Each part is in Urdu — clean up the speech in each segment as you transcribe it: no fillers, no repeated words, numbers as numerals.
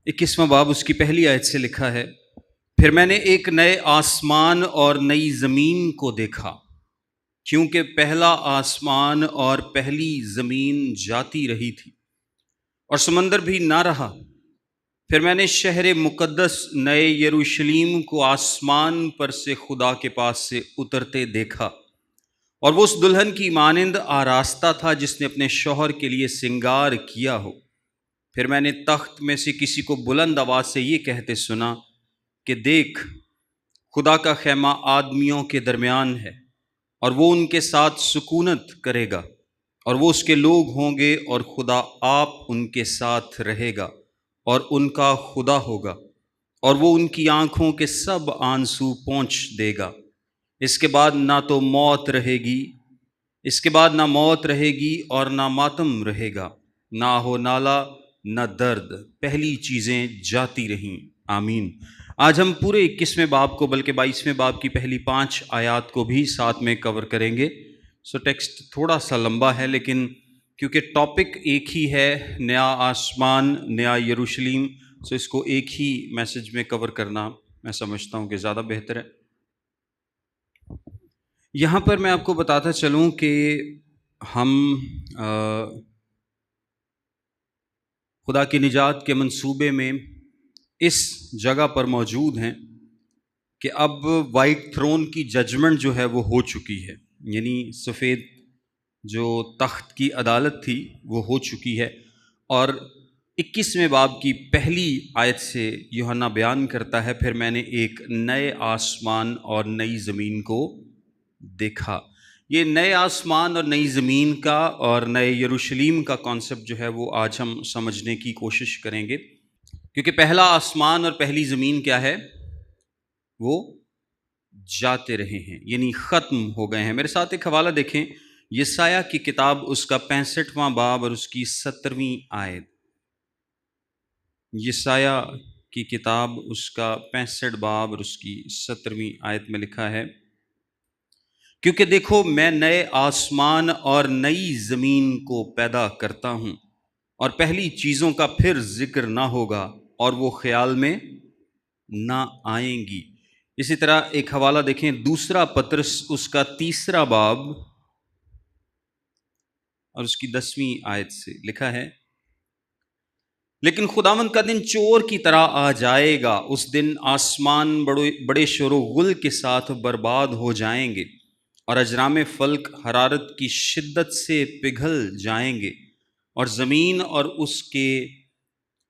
21واں باب اس کی پہلی آیت سے لکھا ہے، پھر میں نے ایک نئے آسمان اور نئی زمین کو دیکھا، کیونکہ پہلا آسمان اور پہلی زمین جاتی رہی تھی اور سمندر بھی نہ رہا۔ پھر میں نے شہر مقدس نئے یروشلیم کو آسمان پر سے خدا کے پاس سے اترتے دیکھا، اور وہ اس دلہن کی مانند آراستہ تھا جس نے اپنے شوہر کے لیے سنگار کیا ہو۔ پھر میں نے تخت میں سے کسی کو بلند آواز سے یہ کہتے سنا کہ دیکھ، خدا کا خیمہ آدمیوں کے درمیان ہے، اور وہ ان کے ساتھ سکونت کرے گا، اور وہ اس کے لوگ ہوں گے، اور خدا آپ ان کے ساتھ رہے گا اور ان کا خدا ہوگا، اور وہ ان کی آنکھوں کے سب آنسو پونچھ دے گا۔ اس کے بعد نہ تو موت رہے گی، اس کے بعد نہ موت رہے گی اور نہ ماتم رہے گا، نہ ہو نالا نہ درد، پہلی چیزیں جاتی رہیں۔ آمین۔ آج ہم پورے 21ویں باب کو بلکہ 22ویں باب کی پہلی 5 آیات کو بھی ساتھ میں کور کریں گے۔ ٹیکسٹ تھوڑا سا لمبا ہے، لیکن کیونکہ ٹاپک ایک ہی ہے، نیا آسمان نیا یروشلیم، اس کو ایک ہی میسج میں کور کرنا میں سمجھتا ہوں کہ زیادہ بہتر ہے۔ یہاں پر میں آپ کو بتاتا چلوں کہ ہم خدا کی نجات کے منصوبے میں اس جگہ پر موجود ہیں کہ اب وائٹ تھرون کی ججمنٹ جو ہے وہ ہو چکی ہے، یعنی سفید جو تخت کی عدالت تھی وہ ہو چکی ہے، اور 21ویں باب کی پہلی آیت سے یوحنا بیان کرتا ہے، پھر میں نے ایک نئے آسمان اور نئی زمین کو دیکھا۔ یہ نئے آسمان اور نئی زمین کا اور نئے یروشلیم کا کانسیپٹ جو ہے وہ آج ہم سمجھنے کی کوشش کریں گے، کیونکہ پہلا آسمان اور پہلی زمین کیا ہے؟ وہ جاتے رہے ہیں، یعنی ختم ہو گئے ہیں۔ میرے ساتھ ایک حوالہ دیکھیں، یسایہ کی کتاب اس کا 65واں باب اور اس کی 17ویں آیت۔ یسایہ کی کتاب اس کا 65 باب اور اس کی 17ویں آیت میں لکھا ہے، کیونکہ دیکھو میں نئے آسمان اور نئی زمین کو پیدا کرتا ہوں، اور پہلی چیزوں کا پھر ذکر نہ ہوگا اور وہ خیال میں نہ آئیں گی۔ اسی طرح ایک حوالہ دیکھیں، دوسرا پطرس اس کا 3 باب اور اس کی 10ویں آیت سے لکھا ہے، لیکن خداوند کا دن چور کی طرح آ جائے گا، اس دن آسمان بڑے شور و غل کے ساتھ برباد ہو جائیں گے، اور اجرام فلک حرارت کی شدت سے پگھل جائیں گے، اور زمین اور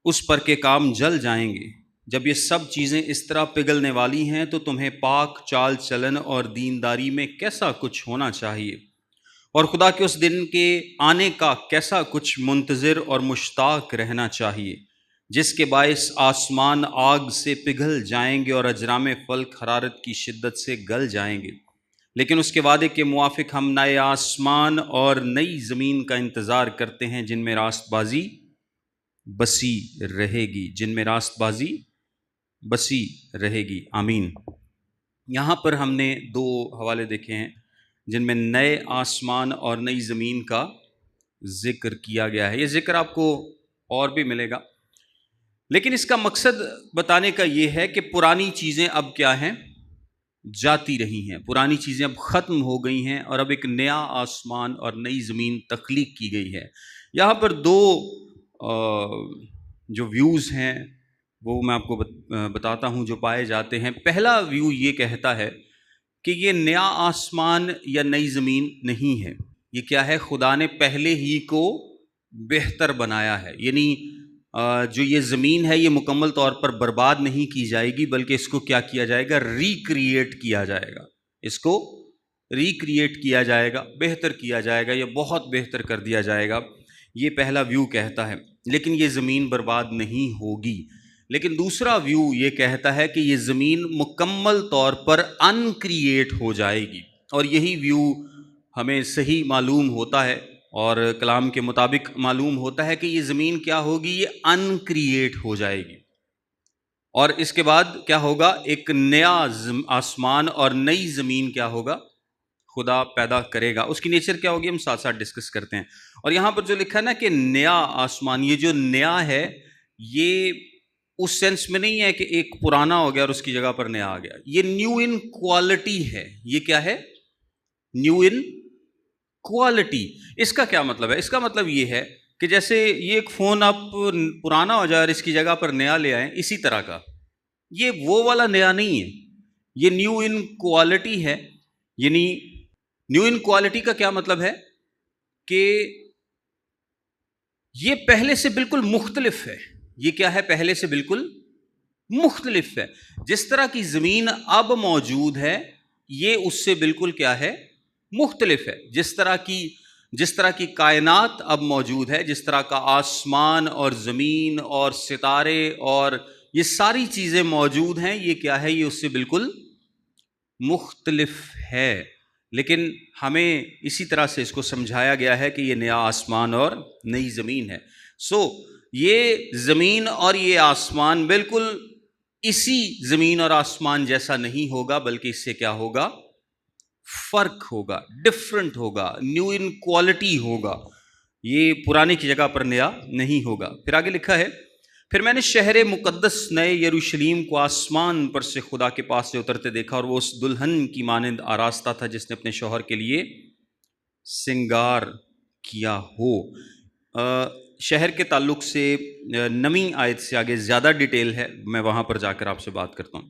اس پر کے کام جل جائیں گے۔ جب یہ سب چیزیں اس طرح پگھلنے والی ہیں تو تمہیں پاک چال چلن اور دینداری میں کیسا کچھ ہونا چاہیے، اور خدا کے اس دن کے آنے کا کیسا کچھ منتظر اور مشتاق رہنا چاہیے، جس کے باعث آسمان آگ سے پگھل جائیں گے اور اجرام فلک حرارت کی شدت سے گل جائیں گے، لیکن اس کے وعدے کے موافق ہم نئے آسمان اور نئی زمین کا انتظار کرتے ہیں جن میں راست بازی بسی رہے گی، جن میں راست بازی بسی رہے گی۔ آمین۔ یہاں پر ہم نے 2 حوالے دیکھے ہیں جن میں نئے آسمان اور نئی زمین کا ذکر کیا گیا ہے۔ یہ ذکر آپ کو اور بھی ملے گا، لیکن اس کا مقصد بتانے کا یہ ہے کہ پرانی چیزیں اب کیا ہیں؟ جاتی رہی ہیں، پرانی چیزیں اب ختم ہو گئی ہیں، اور اب ایک نیا آسمان اور نئی زمین تخلیق کی گئی ہے۔ یہاں پر 2 جو ویوز ہیں وہ میں آپ کو بتاتا ہوں جو پائے جاتے ہیں۔ پہلا ویو یہ کہتا ہے کہ یہ نیا آسمان یا نئی زمین نہیں ہے، یہ کیا ہے؟ خدا نے پہلے ہی کو بہتر بنایا ہے، یعنی جو یہ زمین ہے یہ مکمل طور پر برباد نہیں کی جائے گی، بلکہ اس کو کیا کیا جائے گا؟ ریکریٹ کیا جائے گا، اس کو ریکریٹ کیا جائے گا، بہتر کیا جائے گا، یا بہت بہتر کر دیا جائے گا، یہ پہلا ویو کہتا ہے۔ لیکن یہ زمین برباد نہیں ہوگی۔ لیکن دوسرا ویو یہ کہتا ہے کہ یہ زمین مکمل طور پر ان کریٹ ہو جائے گی، اور یہی ویو ہمیں صحیح معلوم ہوتا ہے اور کلام کے مطابق معلوم ہوتا ہے کہ یہ زمین کیا ہوگی؟ یہ ان کریٹ ہو جائے گی، اور اس کے بعد کیا ہوگا؟ ایک نیا آسمان اور نئی زمین کیا ہوگا؟ خدا پیدا کرے گا۔ اس کی نیچر کیا ہوگی؟ ہم ساتھ ساتھ ڈسکس کرتے ہیں۔ اور یہاں پر جو لکھا ہے نا کہ نیا آسمان، یہ جو نیا ہے یہ اس سینس میں نہیں ہے کہ ایک پرانا ہو گیا اور اس کی جگہ پر نیا آ گیا. یہ نیو ان کوالٹی ہے. یہ کیا ہے؟ New in quality. اس کا کیا مطلب ہے؟ اس کا مطلب یہ ہے کہ جیسے یہ ایک فون آپ پرانا ہو جائے اور اس کی جگہ پر نیا لے آئیں، اسی طرح کا. یہ وہ والا نیا نہیں ہے، یہ نیو ان کوالٹی ہے. یعنی نیو ان کوالٹی کا کیا مطلب ہے کہ یہ پہلے سے بالکل مختلف ہے. یہ کیا ہے؟ پہلے سے بالکل مختلف ہے. جس طرح کی زمین اب موجود ہے یہ اس سے بالکل کیا ہے؟ مختلف ہے. جس طرح کی کائنات اب موجود ہے، جس طرح کا آسمان اور زمین اور ستارے اور یہ ساری چیزیں موجود ہیں، یہ کیا ہے؟ یہ اس سے بالکل مختلف ہے. لیکن ہمیں اسی طرح سے اس کو سمجھایا گیا ہے کہ یہ نیا آسمان اور نئی زمین ہے. یہ زمین اور یہ آسمان بالکل اسی زمین اور آسمان جیسا نہیں ہوگا، بلکہ اس سے کیا ہوگا؟ فرق ہوگا، ڈفرنٹ ہوگا، نیو ان کوالٹی ہوگا. یہ پرانے کی جگہ پر نیا نہیں ہوگا. پھر آگے لکھا ہے، پھر میں نے شہر مقدس نئے یروشلیم کو آسمان پر سے خدا کے پاس سے اترتے دیکھا، اور وہ اس دلہن کی مانند آراستہ تھا جس نے اپنے شوہر کے لیے سنگار کیا ہو. شہر کے تعلق سے 9ویں آیت سے آگے زیادہ ڈیٹیل ہے، میں وہاں پر جا کر آپ سے بات کرتا ہوں.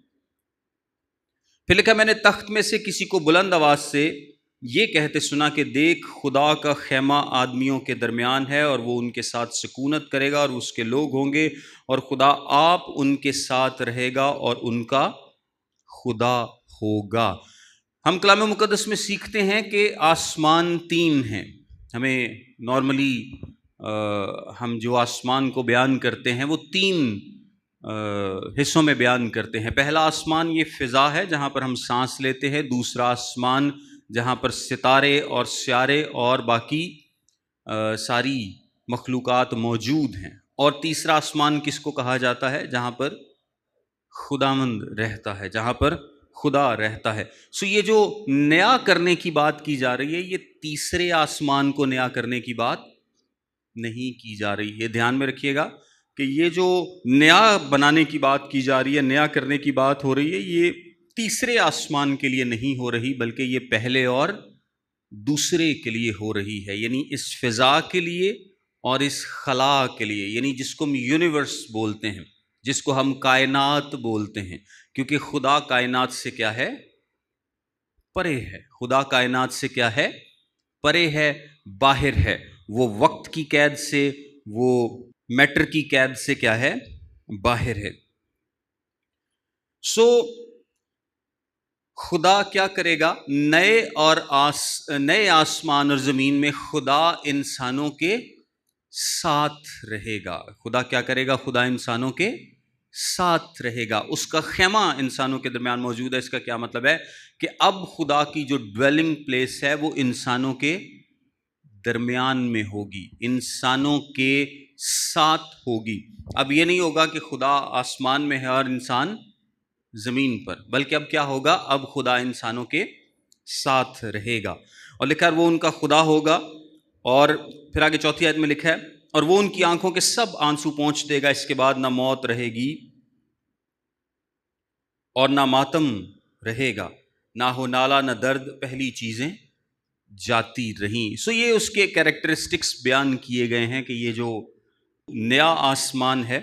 پھر لکھا، میں نے تخت میں سے کسی کو بلند آواز سے یہ کہتے سنا کہ دیکھ، خدا کا خیمہ آدمیوں کے درمیان ہے، اور وہ ان کے ساتھ سکونت کرے گا، اور اس کے لوگ ہوں گے، اور خدا آپ ان کے ساتھ رہے گا اور ان کا خدا ہوگا. ہم کلام مقدس میں سیکھتے ہیں کہ آسمان 3 ہیں. ہمیں نارملی ہم جو آسمان کو بیان کرتے ہیں وہ 3 حصوں میں بیان کرتے ہیں. پہلا آسمان یہ فضا ہے جہاں پر ہم سانس لیتے ہیں. دوسرا آسمان جہاں پر ستارے اور سیارے اور باقی ساری مخلوقات موجود ہیں. اور تیسرا آسمان کس کو کہا جاتا ہے؟ جہاں پر خداوند رہتا ہے، جہاں پر خدا رہتا ہے. یہ جو نیا کرنے کی بات کی جا رہی ہے، یہ تیسرے آسمان کو نیا کرنے کی بات نہیں کی جا رہی. یہ دھیان میں رکھیے گا کہ یہ جو نیا بنانے کی بات کی جا رہی ہے، نیا کرنے کی بات ہو رہی ہے، یہ تیسرے آسمان کے لیے نہیں ہو رہی، بلکہ یہ پہلے اور دوسرے کے لیے ہو رہی ہے. یعنی اس فضا کے لیے اور اس خلا کے لیے، یعنی جس کو ہم یونیورس بولتے ہیں، جس کو ہم کائنات بولتے ہیں، کیونکہ خدا کائنات سے کیا ہے؟ پرے ہے. خدا کائنات سے کیا ہے؟ پرے ہے، باہر ہے. وہ وقت کی قید سے، وہ میٹر کی قید سے کیا ہے؟ باہر ہے. خدا کیا کرے گا؟ نئے آسمان اور زمین میں خدا انسانوں کے ساتھ رہے گا. خدا کیا کرے گا؟ خدا انسانوں کے ساتھ رہے گا. اس کا خیمہ انسانوں کے درمیان موجود ہے. اس کا کیا مطلب ہے؟ کہ اب خدا کی جو ڈویلنگ پلیس ہے وہ انسانوں کے درمیان میں ہوگی، انسانوں کے ساتھ ہوگی. اب یہ نہیں ہوگا کہ خدا آسمان میں ہے اور انسان زمین پر، بلکہ اب کیا ہوگا؟ اب خدا انسانوں کے ساتھ رہے گا. اور لکھا ہے وہ ان کا خدا ہوگا. اور پھر آگے 4 آیت میں لکھا ہے، اور وہ ان کی آنکھوں کے سب آنسو پونچھ دے گا. اس کے بعد نہ موت رہے گی اور نہ ماتم رہے گا، نہ ہو نالا نہ درد، پہلی چیزیں جاتی رہیں. یہ اس کے کیریکٹرسٹکس بیان کیے گئے ہیں کہ یہ جو نیا آسمان ہے،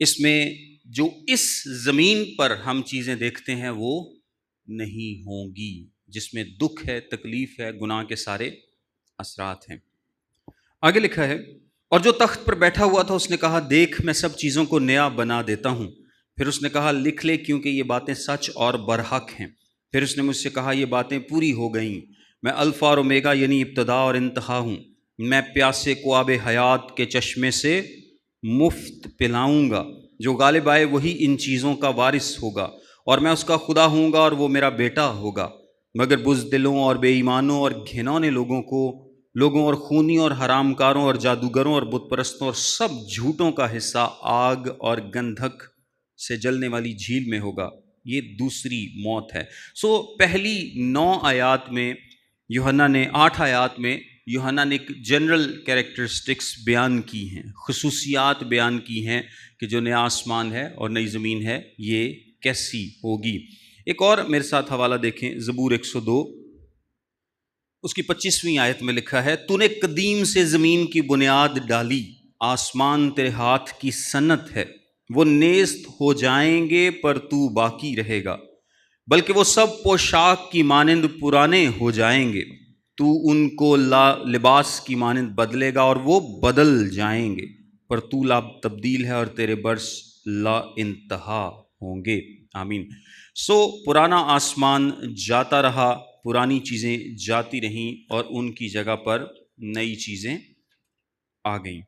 اس میں جو اس زمین پر ہم چیزیں دیکھتے ہیں وہ نہیں ہوں گی، جس میں دکھ ہے، تکلیف ہے، گناہ کے سارے اثرات ہیں. آگے لکھا ہے، اور جو تخت پر بیٹھا ہوا تھا اس نے کہا، دیکھ میں سب چیزوں کو نیا بنا دیتا ہوں. پھر اس نے کہا، لکھ لے، کیونکہ یہ باتیں سچ اور برحق ہیں. پھر اس نے مجھ سے کہا، یہ باتیں پوری ہو گئیں. میں الفا اور اومیگا یعنی ابتدا اور انتہا ہوں. میں پیاسے کو آب حیات کے چشمے سے مفت پلاؤں گا. جو غالب آئے وہی ان چیزوں کا وارث ہوگا، اور میں اس کا خدا ہوں گا اور وہ میرا بیٹا ہوگا. مگر بزدلوں اور بے ایمانوں اور گھنونے لوگوں اور خونی اور حرام کاروں اور جادوگروں اور بت پرستوں اور سب جھوٹوں کا حصہ آگ اور گندھک سے جلنے والی جھیل میں ہوگا. یہ دوسری موت ہے. پہلی 9 آیات میں یوحنا نے 8 آیات میں یوحنا نے ایک جنرل کیریکٹرسٹکس بیان کی ہیں، خصوصیات بیان کی ہیں کہ جو نیا آسمان ہے اور نئی زمین ہے یہ کیسی ہوگی۔ ایک اور میرے ساتھ حوالہ دیکھیں، زبور 102 اس کی 25ویں آیت میں لکھا ہے، تو نے قدیم سے زمین کی بنیاد ڈالی، آسمان تیرے ہاتھ کی صنعت ہے، وہ نیست ہو جائیں گے پر تو باقی رہے گا، بلکہ وہ سب پوشاک کی مانند پرانے ہو جائیں گے، تو ان کو لباس کی مانند بدلے گا اور وہ بدل جائیں گے، پر تو لا تبدیل ہے اور تیرے برس لا انتہا ہوں گے۔ آمین۔ پرانا آسمان جاتا رہا، پرانی چیزیں جاتی رہیں اور ان کی جگہ پر نئی چیزیں آ گئیں۔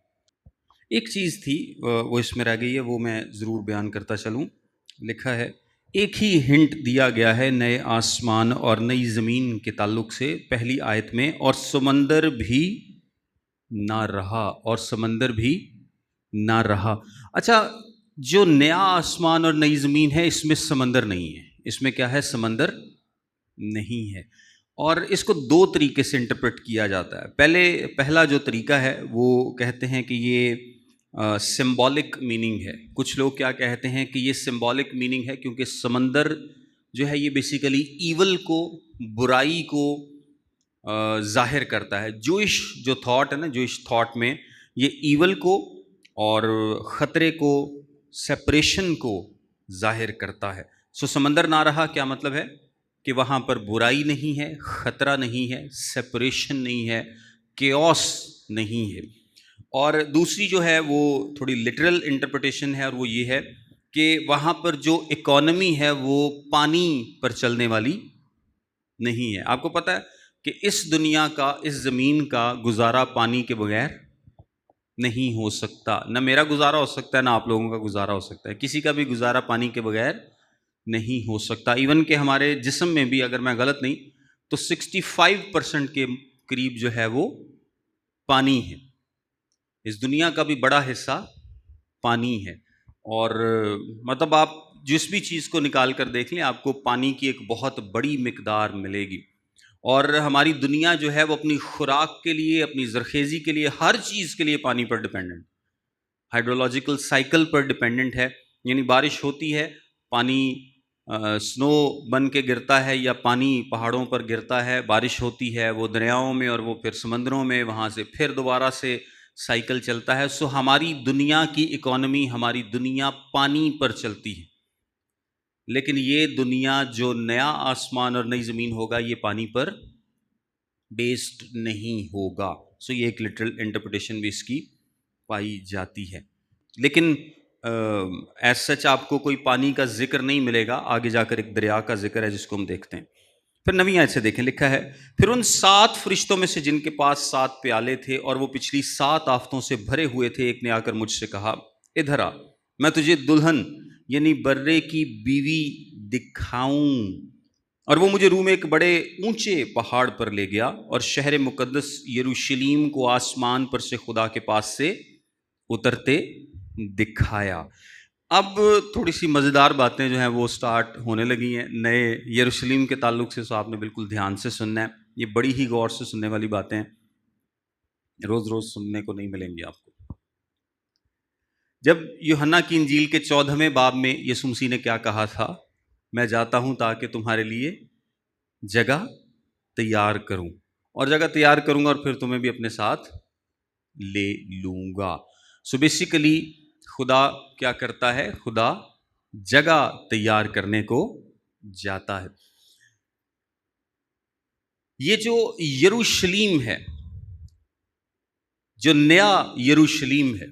ایک چیز تھی وہ اس میں رہ گئی ہے، وہ میں ضرور بیان کرتا چلوں۔ لکھا ہے، ایک ہی ہنٹ دیا گیا ہے نئے آسمان اور نئی زمین کے تعلق سے پہلی آیت میں، اور سمندر بھی نہ رہا، اور سمندر بھی نہ رہا۔ اچھا، جو نیا آسمان اور نئی زمین ہے اس میں سمندر نہیں ہے، اس میں کیا ہے؟ سمندر نہیں ہے۔ اور اس کو دو طریقے سے انٹرپریٹ کیا جاتا ہے۔ پہلا جو طریقہ ہے وہ کہتے ہیں کہ یہ سمبولک میننگ ہے۔ کچھ لوگ کیا کہتے ہیں کہ یہ سمبولک میننگ ہے کیونکہ سمندر جو ہے یہ بیسیکلی ایول کو، برائی کو ظاہر کرتا ہے۔ جوئش جو تھاٹ ہے نا، جوئش تھاٹ میں یہ ایول کو اور خطرے کو، سیپریشن کو ظاہر کرتا ہے۔ سمندر نہ رہا کیا مطلب ہے؟ کہ وہاں پر برائی نہیں ہے، خطرہ نہیں ہے، سیپریشن نہیں ہے، کیوس نہیں ہے۔ اور دوسری جو ہے وہ تھوڑی لٹرل انٹرپریٹیشن ہے، اور وہ یہ ہے کہ وہاں پر جو اکانومی ہے وہ پانی پر چلنے والی نہیں ہے۔ آپ کو پتہ ہے کہ اس دنیا کا، اس زمین کا گزارا پانی کے بغیر نہیں ہو سکتا۔ نہ میرا گزارا ہو سکتا ہے، نہ آپ لوگوں کا گزارا ہو سکتا ہے، کسی کا بھی گزارا پانی کے بغیر نہیں ہو سکتا۔ ایون کہ ہمارے جسم میں بھی اگر میں غلط نہیں تو 65% کے قریب جو ہے وہ پانی ہے۔ اس دنیا کا بھی بڑا حصہ پانی ہے، اور مطلب آپ جس بھی چیز کو نکال کر دیکھ لیں آپ کو پانی کی ایک بہت بڑی مقدار ملے گی۔ اور ہماری دنیا جو ہے وہ اپنی خوراک کے لیے، اپنی زرخیزی کے لیے، ہر چیز کے لیے پانی پر ڈیپینڈنٹ، ہائیڈرولوجیکل سائیکل پر ڈیپینڈنٹ ہے۔ یعنی بارش ہوتی ہے، پانی سنو بن کے گرتا ہے یا پانی پہاڑوں پر گرتا ہے، بارش ہوتی ہے، وہ دریاؤں میں اور وہ پھر سمندروں میں، وہاں سے پھر دوبارہ سے سائیکل چلتا ہے۔ ہماری دنیا کی اکانومی، ہماری دنیا پانی پر چلتی ہے، لیکن یہ دنیا جو نیا آسمان اور نئی زمین ہوگا یہ پانی پر بیسڈ نہیں ہوگا۔ یہ ایک لٹرل انٹرپریٹیشن بھی اس کی پائی جاتی ہے، لیکن ایز سچ آپ کو کوئی پانی کا ذکر نہیں ملے گا۔ آگے جا کر ایک دریا کا ذکر ہے جس کو ہم دیکھتے ہیں۔ پھر 9ویں آیت سے دیکھیں، لکھا ہے، پھر ان 7 فرشتوں میں سے جن کے پاس 7 پیالے تھے اور وہ پچھلی 7 آفتوں سے بھرے ہوئے تھے، ایک نے آ کر مجھ سے کہا، ادھر آ، میں تجھے دلہن یعنی برے کی بیوی دکھاؤں۔ اور وہ مجھے روح میں ایک بڑے اونچے پہاڑ پر لے گیا اور شہر مقدس یروشلیم کو آسمان پر سے خدا کے پاس سے اترتے دکھایا۔ اب تھوڑی سی مزیدار باتیں جو ہیں وہ سٹارٹ ہونے لگی ہیں نئے یروشلیم کے تعلق سے، آپ نے بالکل دھیان سے سننا ہے، یہ بڑی ہی غور سے سننے والی باتیں ہیں، روز روز سننے کو نہیں ملیں گی آپ کو۔ جب یوحنا کی انجیل کے 14ویں باب میں یسوع مسیح نے کیا کہا تھا، میں جاتا ہوں تاکہ تمہارے لیے جگہ تیار کروں، اور جگہ تیار کروں گا اور پھر تمہیں بھی اپنے ساتھ لے لوں گا۔ بیسیکلی خدا کیا کرتا ہے؟ خدا جگہ تیار کرنے کو جاتا ہے۔ یہ جو یروشلیم ہے، جو نیا یروشلیم ہے،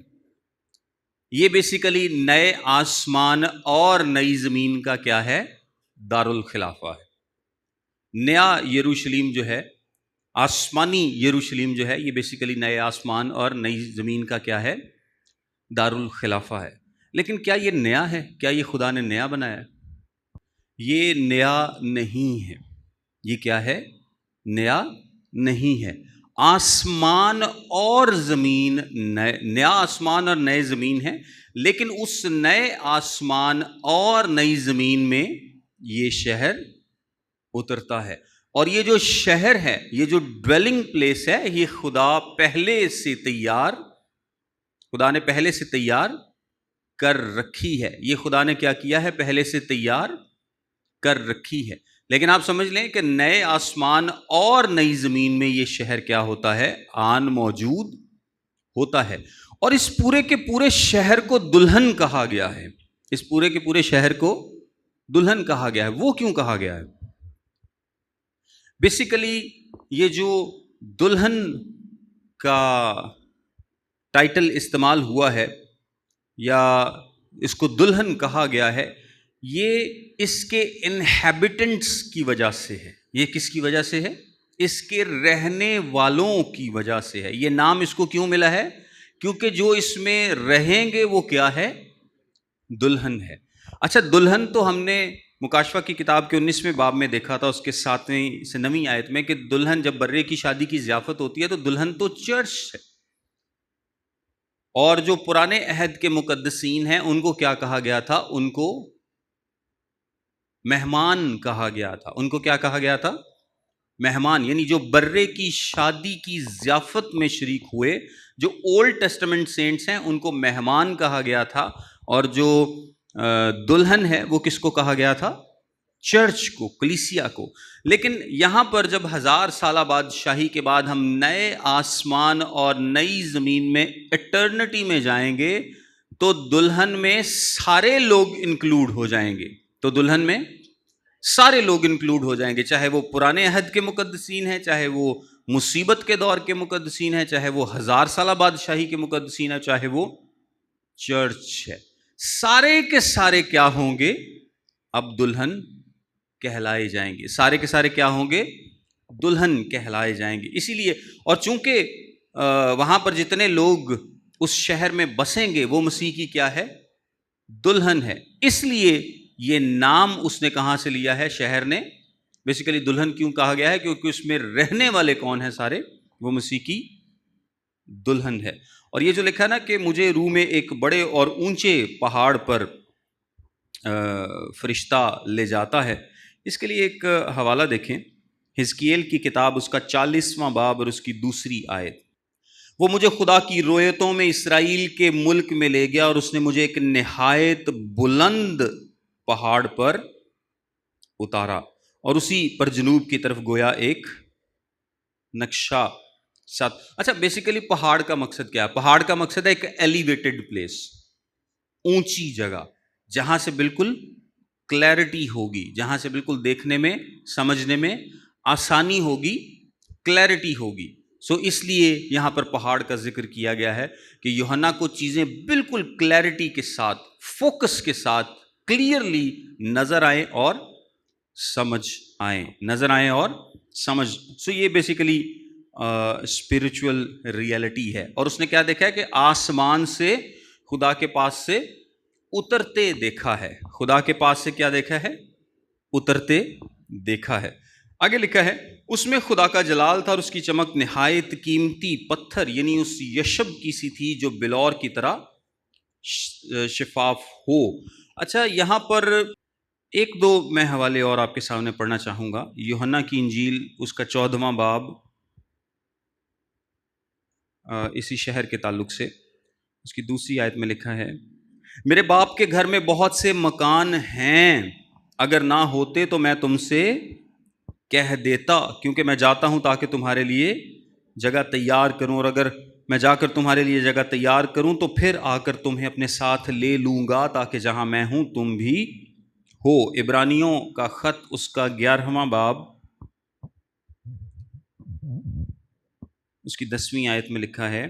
یہ بیسیکلی نئے آسمان اور نئی زمین کا کیا ہے؟ دارالخلافہ ہے۔ نیا یروشلیم جو ہے، آسمانی یروشلیم جو ہے، یہ بیسیکلی نئے آسمان اور نئی زمین کا کیا ہے؟ دارالخلافہ ہے۔ لیکن کیا یہ نیا ہے؟ کیا یہ خدا نے نیا بنایا ہے؟ یہ نیا نہیں ہے۔ یہ کیا ہے؟ نیا نہیں ہے۔ آسمان اور زمین نیا آسمان اور نئے زمین ہے، لیکن اس نئے آسمان اور نئی زمین میں یہ شہر اترتا ہے۔ اور یہ جو شہر ہے، یہ جو ڈویلنگ پلیس ہے، یہ خدا نے پہلے سے تیار کر رکھی ہے. یہ خدا نے کیا کیا ہے؟ پہلے سے تیار کر رکھی ہے. لیکن آپ سمجھ لیں کہ نئے آسمان اور نئی زمین میں یہ شہر کیا ہوتا ہے؟ آن موجود ہوتا ہے. اور اس پورے کے پورے شہر کو دلہن کہا گیا ہے. اس پورے کے پورے شہر کو دلہن کہا گیا ہے. وہ کیوں کہا گیا ہے؟ بیسیکلی یہ جو دلہن کا ٹائٹل استعمال ہوا ہے یا اس کو دلہن کہا گیا ہے، یہ اس کے انہیبیٹنٹس کی وجہ سے ہے. یہ کس کی وجہ سے ہے؟ اس کے رہنے والوں کی وجہ سے ہے. یہ نام اس کو کیوں ملا ہے؟ کیونکہ جو اس میں رہیں گے وہ کیا ہے؟ دلہن ہے. اچھا، دلہن تو ہم نے مکاشفہ کی کتاب کے 19ویں باب میں دیکھا تھا، اس کے 7ویں سے 9ویں آیت میں، کہ دلہن جب برے کی شادی کی ضیافت ہوتی ہے تو دلہن تو چرچ ہے. اور جو پرانے عہد کے مقدسین ہیں ان کو کیا کہا گیا تھا؟ ان کو مہمان کہا گیا تھا. ان کو کیا کہا گیا تھا؟ مہمان. یعنی جو برے کی شادی کی ضیافت میں شریک ہوئے، جو اولڈ ٹیسٹمنٹ سینٹس ہیں، ان کو مہمان کہا گیا تھا. اور جو دلہن ہے وہ کس کو کہا گیا تھا؟ چرچ کو، کلیسیا کو. لیکن یہاں پر جب 1000 سالہ بادشاہی کے بعد ہم نئے آسمان اور نئی زمین میں ایٹرنٹی میں جائیں گے تو دلہن میں سارے لوگ انکلوڈ ہو جائیں گے. تو دلہن میں سارے لوگ انکلوڈ ہو جائیں گے، چاہے وہ پرانے عہد کے مقدسین ہیں، چاہے وہ مصیبت کے دور کے مقدسین ہیں، چاہے وہ 1000 سالہ بادشاہی کے مقدسین ہیں، چاہے وہ چرچ ہے. سارے کے سارے کیا ہوں گے؟ اب دلہن کہلائے جائیں گے. سارے کے سارے کیا ہوں گے؟ دلہن کہلائے جائیں گے. اسی لیے، اور چونکہ وہاں پر جتنے لوگ اس شہر میں بسیں گے وہ مسیح کی کیا ہے؟ دلہن ہے. اس لیے یہ نام اس نے کہاں سے لیا ہے؟ شہر نے. بیسیکلی دلہن کیوں کہا گیا ہے؟ کیونکہ اس میں رہنے والے کون ہیں؟ سارے وہ مسیح کی دلہن ہے. اور یہ جو لکھا نا کہ مجھے روح میں ایک بڑے اور اونچے پہاڑ پر فرشتہ لے جاتا ہے، اس کے لیے ایک حوالہ دیکھیں. حزقیل کی کتاب، اس کا 40واں باب اور اس کی 2 آیت. وہ مجھے خدا کی رویتوں میں اسرائیل کے ملک میں لے گیا، اور اس نے مجھے ایک نہایت بلند پہاڑ پر اتارا، اور اسی پر جنوب کی طرف گویا ایک نقشہ ساتھ. اچھا، بیسیکلی پہاڑ کا مقصد کیا ہے؟ پہاڑ کا مقصد ہے ایک ایلیویٹڈ پلیس، اونچی جگہ، جہاں سے بالکل کلیئرٹی ہوگی، جہاں سے بالکل دیکھنے میں، سمجھنے میں آسانی ہوگی، کلیئرٹی ہوگی. اس لیے یہاں پر پہاڑ کا ذکر کیا گیا ہے کہ یوحنا کو چیزیں بالکل کلیئرٹی کے ساتھ، فوکس کے ساتھ، کلیئرلی نظر آئیں اور سمجھ آئیں، نظر آئیں اور سمجھ. یہ بیسیکلی اسپرچول ریئلٹی ہے. اور اس نے کیا دیکھا ہے؟ کہ آسمان سے خدا کے پاس سے اترتے دیکھا ہے. خدا کے پاس سے کیا دیکھا ہے؟ اترتے دیکھا ہے. آگے لکھا ہے، اس میں خدا کا جلال تھا اور اس کی چمک نہایت قیمتی پتھر، یعنی اس یشب کی سی تھی جو بلور کی طرح شفاف ہو. اچھا، یہاں پر ایک دو میں حوالے اور آپ کے سامنے پڑھنا چاہوں گا. یوحنا کی انجیل، اس کا 14واں باب، اسی شہر کے تعلق سے، اس کی 2 آیت میں لکھا ہے، میرے باپ کے گھر میں بہت سے مکان ہیں، اگر نہ ہوتے تو میں تم سے کہہ دیتا، کیونکہ میں جاتا ہوں تاکہ تمہارے لیے جگہ تیار کروں، اور اگر میں جا کر تمہارے لیے جگہ تیار کروں تو پھر آ کر تمہیں اپنے ساتھ لے لوں گا، تاکہ جہاں میں ہوں تم بھی ہو. عبرانیوں کا خط، اس کا 11واں باب، اس کی 10ویں آیت میں لکھا ہے،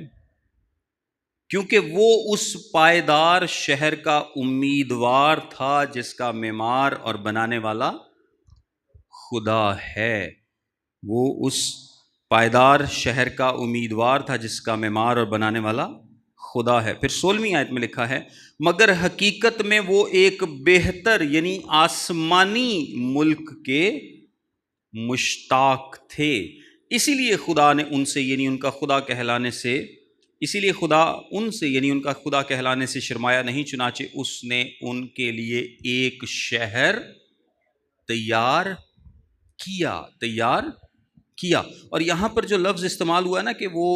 کیونکہ وہ اس پائیدار شہر کا امیدوار تھا جس کا معمار اور بنانے والا خدا ہے. وہ اس پائیدار شہر کا امیدوار تھا جس کا معمار اور بنانے والا خدا ہے. پھر 16ویں آیت میں لکھا ہے، مگر حقیقت میں وہ ایک بہتر، یعنی آسمانی ملک کے مشتاق تھے. اسی لیے خدا نے ان سے، یعنی ان کا خدا کہلانے سے، اسی لیے خدا ان سے، یعنی ان کا خدا کہلانے سے شرمایا نہیں، چنانچہ اس نے ان کے لیے ایک شہر تیار کیا، تیار کیا. اور یہاں پر جو لفظ استعمال ہوا ہے نا کہ وہ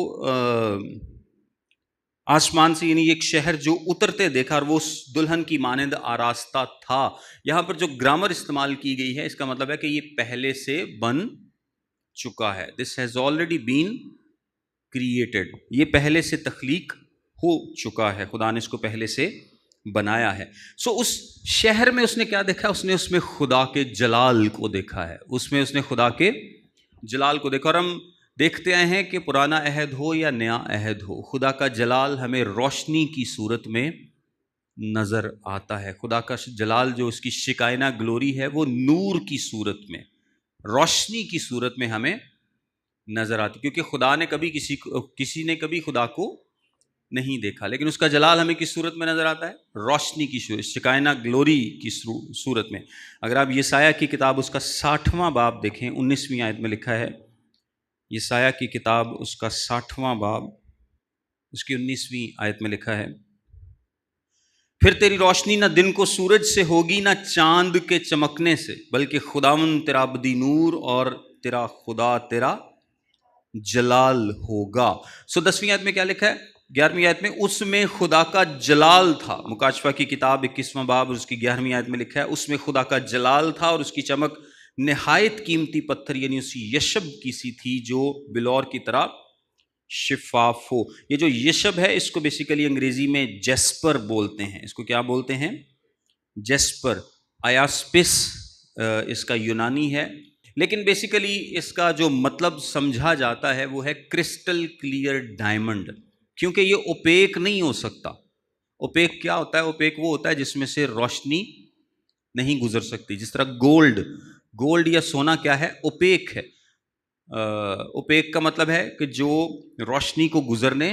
آسمان سے، یعنی ایک شہر جو اترتے دیکھا اور وہ اس دلہن کی مانند آراستہ تھا. یہاں پر جو گرامر استعمال کی گئی ہے اس کا مطلب ہے کہ یہ پہلے سے بن چکا ہے. This has already been created, یہ پہلے سے تخلیق ہو چکا ہے، خدا نے اس کو پہلے سے بنایا ہے. سو اس شہر میں اس نے کیا دیکھا؟ اس نے اس میں خدا کے جلال کو دیکھا ہے، اس نے خدا کے جلال کو دیکھا. اور ہم دیکھتے آئے ہیں کہ پرانا عہد ہو یا نیا عہد ہو، خدا کا جلال ہمیں روشنی کی صورت میں نظر آتا ہے. خدا کا جلال جو اس کی شکائنہ گلوری ہے وہ نور کی صورت میں، روشنی کی صورت میں ہمیں نظر آتی، کیونکہ خدا نے کبھی کسی نے کبھی خدا کو نہیں دیکھا، لیکن اس کا جلال ہمیں کس صورت میں نظر آتا ہے؟ روشنی کی صورت، شکائنہ گلوری کی صورت میں. اگر آپ یسایہ کی کتاب اس کا 60واں باب دیکھیں، 19ویں آیت میں لکھا ہے، یسایہ کی کتاب اس کا 60واں باب اس کی 19ویں آیت میں لکھا ہے، پھر تیری روشنی نہ دن کو سورج سے ہوگی نہ چاند کے چمکنے سے، بلکہ خداوند تیرا ابدی نور اور تیرا خدا تیرا جلال ہوگا. سو 10ویں آیت میں کیا لکھا ہے؟ 11ویں آیت میں اس میں خدا کا جلال تھا. مکاشفہ کی کتاب 21واں باب اس کی 11ویں آیت میں لکھا ہے، اس میں خدا کا جلال تھا اور اس کی چمک نہایت قیمتی پتھر یعنی اسی یشب کی سی تھی جو بلور کی طرح شفاف ہو. یہ جو یشب ہے اس کو بیسیکلی انگریزی میں جیسپر بولتے ہیں. اس کو کیا بولتے ہیں؟ جیسپر. آیاسپس اس کا یونانی ہے، لیکن بیسیکلی اس کا جو مطلب سمجھا جاتا ہے وہ ہے کرسٹل کلیئر ڈائمنڈ، کیونکہ یہ اوپیک نہیں ہو سکتا. اوپیک کیا ہوتا ہے؟ اوپیک وہ ہوتا ہے جس میں سے روشنی نہیں گزر سکتی. جس طرح گولڈ یا سونا کیا ہے؟ اوپیک ہے. اوپیک کا مطلب ہے کہ جو روشنی کو گزرنے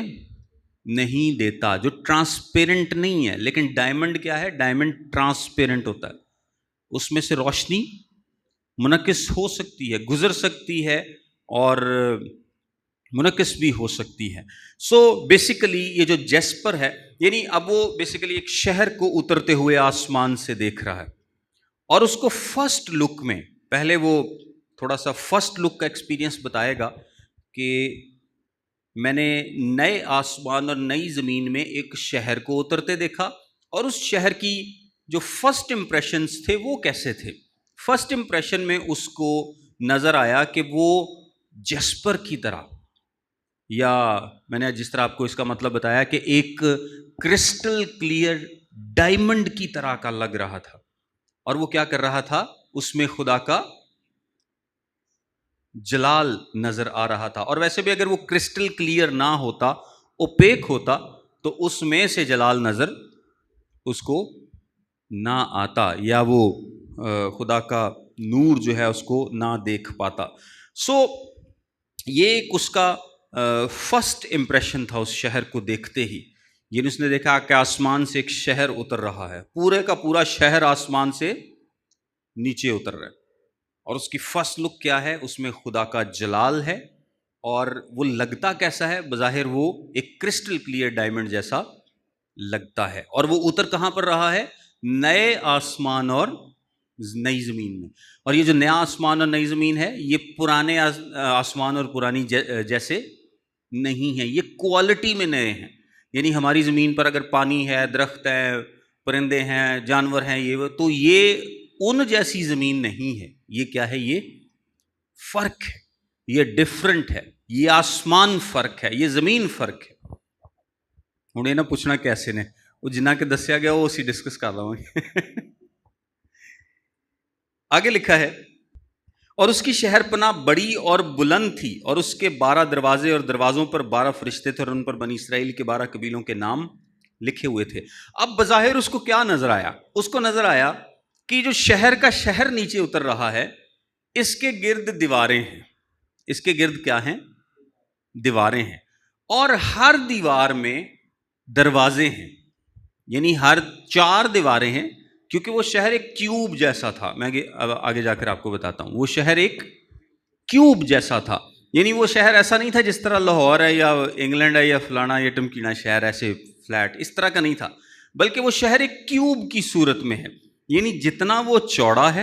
نہیں دیتا، جو ٹرانسپیرنٹ نہیں ہے. لیکن ڈائمنڈ کیا ہے؟ ڈائمنڈ ٹرانسپیرنٹ ہوتا ہے، اس میں سے روشنی منعکس ہو سکتی ہے، گزر سکتی ہے اور منعکس بھی ہو سکتی ہے. سو بیسیکلی یہ جو جیسپر ہے، یعنی اب وہ بیسیکلی ایک شہر کو اترتے ہوئے آسمان سے دیکھ رہا ہے، اور اس کو فرسٹ لک میں، پہلے وہ تھوڑا سا فرسٹ لک کا ایکسپیرینس بتائے گا کہ میں نے نئے آسمان اور نئی زمین میں ایک شہر کو اترتے دیکھا، اور اس شہر کی جو فرسٹ امپریشنز تھے وہ کیسے تھے؟ فرسٹ امپریشن میں اس کو نظر آیا کہ وہ جیسپر کی طرح، یا میں نے جس طرح آپ کو اس کا مطلب بتایا کہ ایک کرسٹل کلیئر ڈائمنڈ کی طرح کا لگ رہا تھا. اور وہ کیا کر رہا تھا؟ اس میں خدا کا جلال نظر آ رہا تھا. اور ویسے بھی اگر وہ کرسٹل کلیئر نہ ہوتا، اوپیک ہوتا، تو اس میں سے جلال نظر اس کو نہ آتا، یا وہ خدا کا نور جو ہے اس کو نہ دیکھ پاتا. سو یہ ایک اس کا فرسٹ امپریشن تھا اس شہر کو دیکھتے ہی. یعنی اس نے دیکھا کہ آسمان سے ایک شہر اتر رہا ہے، پورے کا پورا شہر آسمان سے نیچے اتر رہا ہے، اور اس کی فرسٹ لک کیا ہے؟ اس میں خدا کا جلال ہے، اور وہ لگتا کیسا ہے؟ بظاہر وہ ایک کرسٹل کلیئر ڈائمنڈ جیسا لگتا ہے. اور وہ اتر کہاں پر رہا ہے؟ نئے آسمان اور نئی زمین میں. اور یہ جو نیا آسمان اور نئی زمین ہے یہ پرانے آسمان اور پرانی جیسے نہیں ہیں، یہ کوالٹی میں نئے ہیں. یعنی ہماری زمین پر اگر پانی ہے، درخت ہیں، پرندے ہیں، جانور ہیں، تو یہ ان جیسی زمین نہیں ہے. یہ کیا ہے؟ یہ فرق ہے، یہ ڈفرنٹ ہے، یہ آسمان فرق ہے، یہ زمین فرق ہے. انہیں نہ پوچھنا کیسے نے، وہ جنہ کے دسیا گیا وہ اسی ڈسکس کر رہا ہوں. آگے لکھا ہے، اور اس کی شہر پناہ بڑی اور بلند تھی، اور اس کے 12 دروازے اور دروازوں پر 12 فرشتے تھے، اور ان پر بنی اسرائیل کے 12 قبیلوں کے نام لکھے ہوئے تھے. اب بظاہر اس کو کیا نظر آیا؟ اس کو نظر آیا کہ جو شہر کا شہر نیچے اتر رہا ہے، اس کے گرد دیواریں ہیں. اس کے گرد کیا ہیں؟ دیواریں ہیں، اور ہر دیوار میں دروازے ہیں. یعنی ہر 4 دیواریں ہیں، کیونکہ وہ شہر ایک کیوب جیسا تھا. میں آگے جا کر آپ کو بتاتا ہوں. وہ شہر ایک کیوب جیسا تھا، یعنی وہ شہر ایسا نہیں تھا جس طرح لاہور ہے یا انگلینڈ ہے یا فلانا یا ٹمکینا شہر ایسے فلیٹ، اس طرح کا نہیں تھا، بلکہ وہ شہر ایک کیوب کی صورت میں ہے. یعنی جتنا وہ چوڑا ہے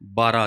12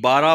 12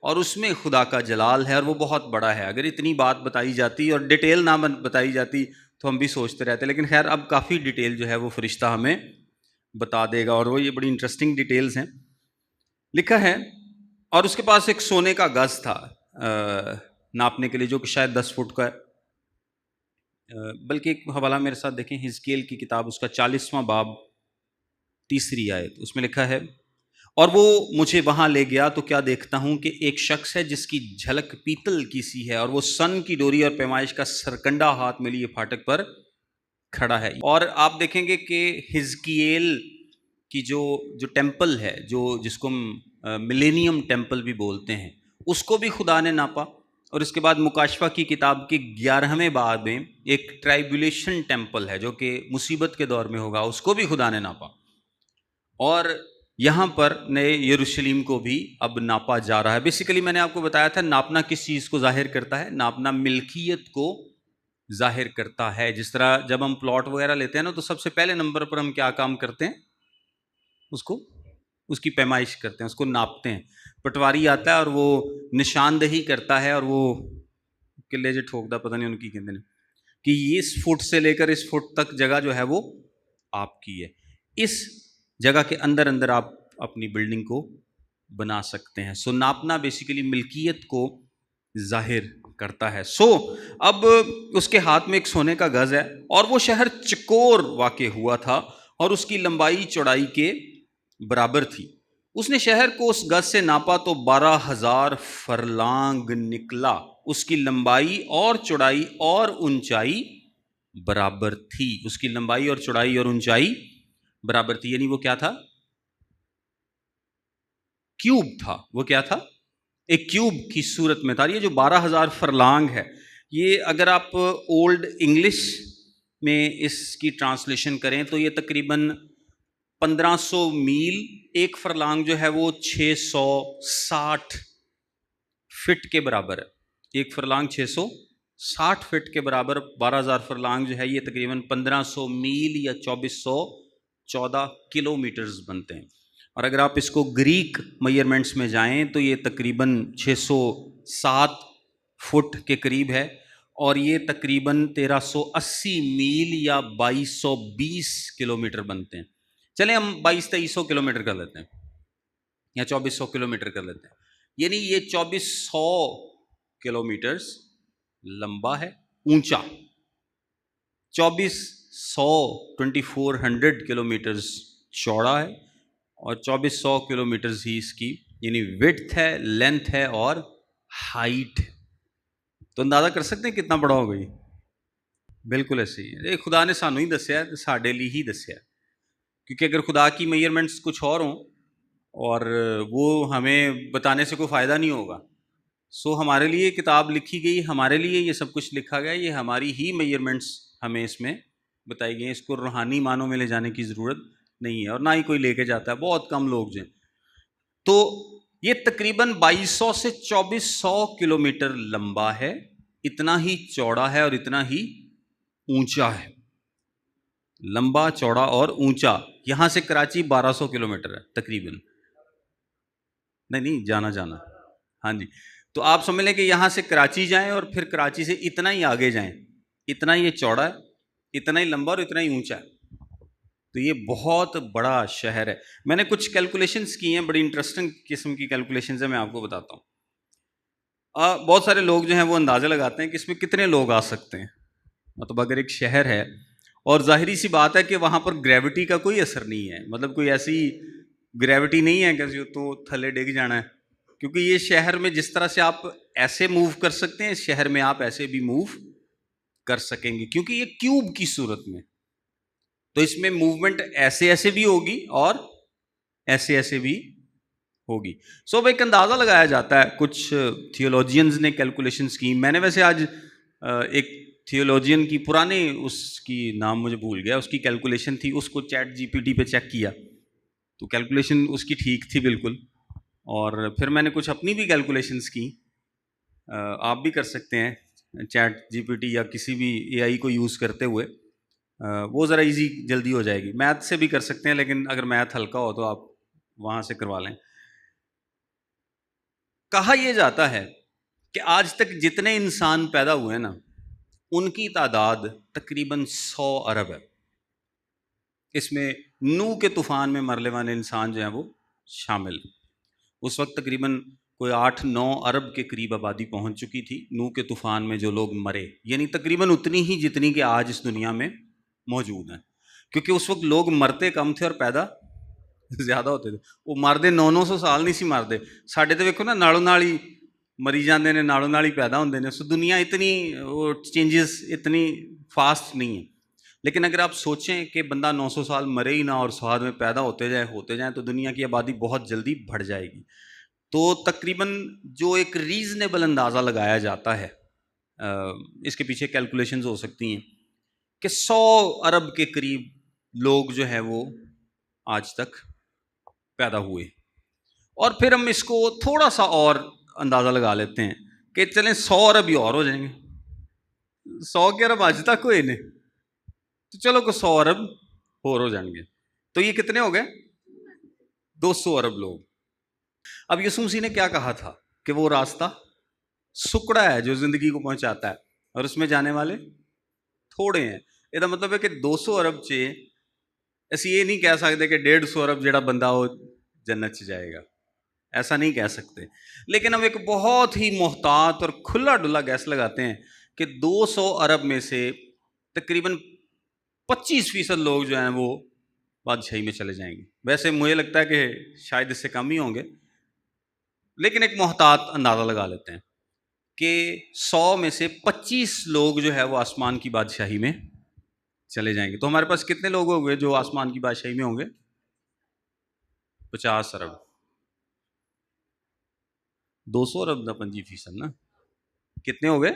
اور اس میں خدا کا جلال ہے اور وہ بہت بڑا ہے. اگر اتنی بات بتائی جاتی اور ڈیٹیل نہ بتائی جاتی تو ہم بھی سوچتے رہتے, لیکن خیر اب کافی ڈیٹیل جو ہے وہ فرشتہ ہمیں بتا دے گا, اور وہ یہ بڑی انٹرسٹنگ ڈیٹیلز ہیں. لکھا ہے اور اس کے پاس ایک سونے کا گز تھا ناپنے کے لیے, جو کہ شاید 10 فٹ کا ہے. بلکہ ایک حوالہ میرے ساتھ دیکھیں, حزقیل کی کتاب اس کا 40واں باب 3 آیت, اس میں لکھا ہے اور وہ مجھے وہاں لے گیا تو کیا دیکھتا ہوں کہ ایک شخص ہے جس کی جھلک پیتل کی سی ہے, اور وہ سن کی ڈوری اور پیمائش کا سرکنڈا ہاتھ میں لیے پھاٹک پر کھڑا ہے. اور آپ دیکھیں گے کہ حزقیل کی جو ٹیمپل ہے, جس کو ملینیم ٹیمپل بھی بولتے ہیں, اس کو بھی خدا نے ناپا. اور اس کے بعد مکاشفہ کی کتاب کے 11ویں باب میں ایک ٹرائبولیشن ٹیمپل ہے جو کہ مصیبت کے دور میں ہوگا, اس کو بھی خدا نے ناپا. اور یہاں پر نئے یروشلم کو بھی اب ناپا جا رہا ہے. بیسیکلی میں نے آپ کو بتایا تھا ناپنا کس چیز کو ظاہر کرتا ہے, ناپنا ملکیت کو ظاہر کرتا ہے. جس طرح جب ہم پلاٹ وغیرہ لیتے ہیں نا, تو سب سے پہلے نمبر پر ہم کیا کام کرتے ہیں, اس کی پیمائش کرتے ہیں, اس کو ناپتے ہیں. پٹواری آتا ہے اور وہ نشاندہی کرتا ہے, اور وہ قلعے جو ٹھوکدا پتہ نہیں ان کی کہتے ہیں کہ اس فٹ سے لے کر اس فٹ تک جگہ جو ہے وہ آپ کی ہے. اس جگہ کے اندر آپ اپنی بلڈنگ کو بنا سکتے ہیں. سو ناپنا بیسیکلی ملکیت کو ظاہر کرتا ہے. سو اب اس کے ہاتھ میں ایک سونے کا گز ہے, اور وہ شہر چکور واقع ہوا تھا اور اس کی لمبائی چوڑائی کے برابر تھی. اس نے شہر کو اس گز سے ناپا تو 12,000 فرلانگ نکلا. اس کی لمبائی اور چوڑائی اور اونچائی برابر تھی. اس کی لمبائی اور چوڑائی اور اونچائی برابر تھی. یعنی وہ کیا تھا, کیوب تھا. وہ کیا تھا, ایک کیوب کی صورت میں تھا. یہ جو 12,000 فرلانگ ہے, یہ اگر آپ اولڈ انگلش میں اس کی ٹرانسلیشن کریں تو یہ تقریباً 1500 میل. ایک فرلانگ جو ہے وہ 660 فٹ کے برابر ہے. ایک فرلانگ 660 فٹ کے برابر. 12,000 فرلانگ جو ہے یہ تقریباً 1500 میل یا 2414 کلومیٹرز بنتے ہیں. اور اگر آپ اس کو گریک میئرمنٹس میں جائیں تو یہ تقریباً 607 فٹ کے قریب ہے, اور یہ تقریباً 1380 میل یا 2220 کلومیٹر بنتے ہیں. چلیں ہم 2200-2300 کلومیٹر کر لیتے ہیں, یا 2400 کلومیٹر کر لیتے ہیں. یعنی یہ 2400 کلومیٹرز لمبا ہے, اونچا 2400 کلومیٹرز چوڑا ہے, اور 2400 کلومیٹرز ہی اس کی یعنی وڈتھ ہے, لینتھ ہے اور ہائٹ. تو اندازہ کر سکتے ہیں کتنا بڑا ہوگا یہ. بالکل ایسے ہی ہے. خدا نے سانو ہی دسیا ہے, ساڈے لیے ہی دسیا ہے, کیونکہ اگر خدا کی میئرمنٹس کچھ اور ہوں اور وہ ہمیں بتانے سے کوئی فائدہ نہیں ہوگا. سو ہمارے لیے کتاب لکھی گئی, ہمارے لیے یہ سب کچھ لکھا گیا, یہ ہماری ہی میئرمنٹس ہمیں اس میں بتائی گئی ہیں. اس کو روحانی معنوں میں لے جانے کی ضرورت نہیں ہے, اور نہ ہی کوئی لے کے جاتا ہے, بہت کم لوگ جو ہیں. تو یہ تقریباً 2200 سے 2400 کلومیٹر لمبا ہے, اتنا ہی چوڑا ہے اور اتنا ہی اونچا ہے. لمبا, چوڑا اور اونچا. یہاں سے کراچی 1200 کلومیٹر ہے تقریباً. نہیں جانا, ہاں جی. تو آپ سمجھ لیں کہ یہاں سے کراچی جائیں اور پھر کراچی سے اتنا ہی آگے جائیں, اتنا ہی یہ چوڑا ہے, اتنا ہی لمبا اور اتنا ہی اونچا ہے. تو یہ بہت بڑا شہر ہے. میں نے کچھ کیلکولیشنز کی ہیں, بڑی انٹرسٹنگ قسم کی کیلکولیشنز ہیں, میں آپ کو بتاتا ہوں. بہت سارے لوگ جو ہیں وہ اندازہ لگاتے ہیں کہ اس میں کتنے لوگ آ سکتے ہیں. مطلب اگر ایک شہر ہے, اور ظاہری سی بات ہے کہ وہاں پر گریوٹی کا کوئی اثر نہیں ہے, مطلب کوئی ایسی گریوٹی نہیں ہے کہ تو تھلے ڈگ جانا ہے, کیونکہ یہ شہر میں جس طرح سے آپ ایسے موو کر سکتے ہیں, اس شہر میں آپ ایسے بھی موو کر سکیں گے, کیونکہ یہ کیوب کی صورت میں. تو اس میں موومنٹ ایسے ایسے بھی ہوگی اور ایسے ایسے بھی ہوگی. سو اب ایک اندازہ لگایا جاتا ہے, کچھ تھیولوجینز نے کیلکولیشنز کی. میں نے ویسے آج ایک تھیولوجین کی پرانے, اس کی نام مجھے بھول گیا, اس کی کیلکولیشن تھی, اس کو چیٹ جی پی ٹی پہ چیک کیا تو کیلکولیشن اس کی ٹھیک تھی بالکل. اور پھر میں نے کچھ اپنی بھی کیلکولیشنز کی. آپ بھی کر سکتے ہیں چیٹ جی پی ٹی یا کسی بھی اے آئی کو یوز کرتے ہوئے, وہ ذرا ایزی جلدی ہو جائے گی. میتھ سے بھی کر سکتے ہیں, لیکن اگر میتھ ہلکا ہو تو آپ وہاں سے کروا لیں. کہا یہ جاتا ہے کہ آج تک جتنے انسان پیدا ہوئے نا ان کی تعداد تقریباً 100 ارب ہے. اس میں نوح کے طوفان میں مرنے والے انسان جو ہیں وہ شامل. اس وقت تقریباً کوئی 8-9 ارب کے قریب آبادی پہنچ چکی تھی نوح کے طوفان میں جو لوگ مرے، یعنی تقریباً اتنی ہی جتنی کہ آج اس دنیا میں موجود ہیں، کیونکہ اس وقت لوگ مرتے کم تھے اور پیدا زیادہ ہوتے تھے. وہ مردے 900 سال نہیں سی مردے. ساڈے تو ویکھو نا نالوں نال ہی مری جاندے نے، نالوں نال ہی پیدا ہوندے نے. سو دنیا اتنی وہ چینجز اتنی فاسٹ نہیں ہے. لیکن اگر آپ سوچیں کہ بندہ 900 سال مرے ہی نہ اور سواد میں پیدا ہوتے جائیں تو دنیا کی آبادی بہت جلدی بڑھ جائے گی. تو تقریباً جو ایک ریزنیبل اندازہ لگایا جاتا ہے، اس کے پیچھے کیلکولیشنز ہو سکتی ہیں کہ 100 ارب کے قریب لوگ جو ہے وہ آج تک پیدا ہوئے. اور پھر ہم اس کو تھوڑا سا اور اندازہ لگا لیتے ہیں کہ چلیں 100 ارب ہی اور ہو جائیں گے. 100 کے ارب آج تک ہوئے نے تو چلو کہ 100 ارب اور ہو جائیں گے. تو یہ کتنے ہو گئے؟ 200 ارب لوگ. اب یسوع مسیح نے کیا کہا تھا کہ وہ راستہ سکڑا ہے جو زندگی کو پہنچاتا ہے اور اس میں جانے والے تھوڑے ہیں. یہ مطلب ہے کہ 200 ارب چ اسی یہ نہیں کہہ سکتے کہ 150 ارب جڑا بندہ وہ جنت چ جائے گا، ایسا نہیں کہہ سکتے. لیکن ہم ایک بہت ہی محتاط اور کھلا ڈلا گیس لگاتے ہیں کہ 200 ارب میں سے تقریباً 25% لوگ جو ہیں وہ بادشاہی میں چلے جائیں گے. ویسے مجھے لگتا ہے کہ شاید اس سے کم ہی ہوں گے، لیکن ایک محتاط اندازہ لگا لیتے ہیں کہ 100 میں سے 25 لوگ جو ہے وہ آسمان کی بادشاہی میں چلے جائیں گے. تو ہمارے پاس کتنے لوگ ہوں گے جو آسمان کی بادشاہی میں ہوں گے؟ 50 ارب. 200 ارب دا 25% نا کتنے ہو گئے؟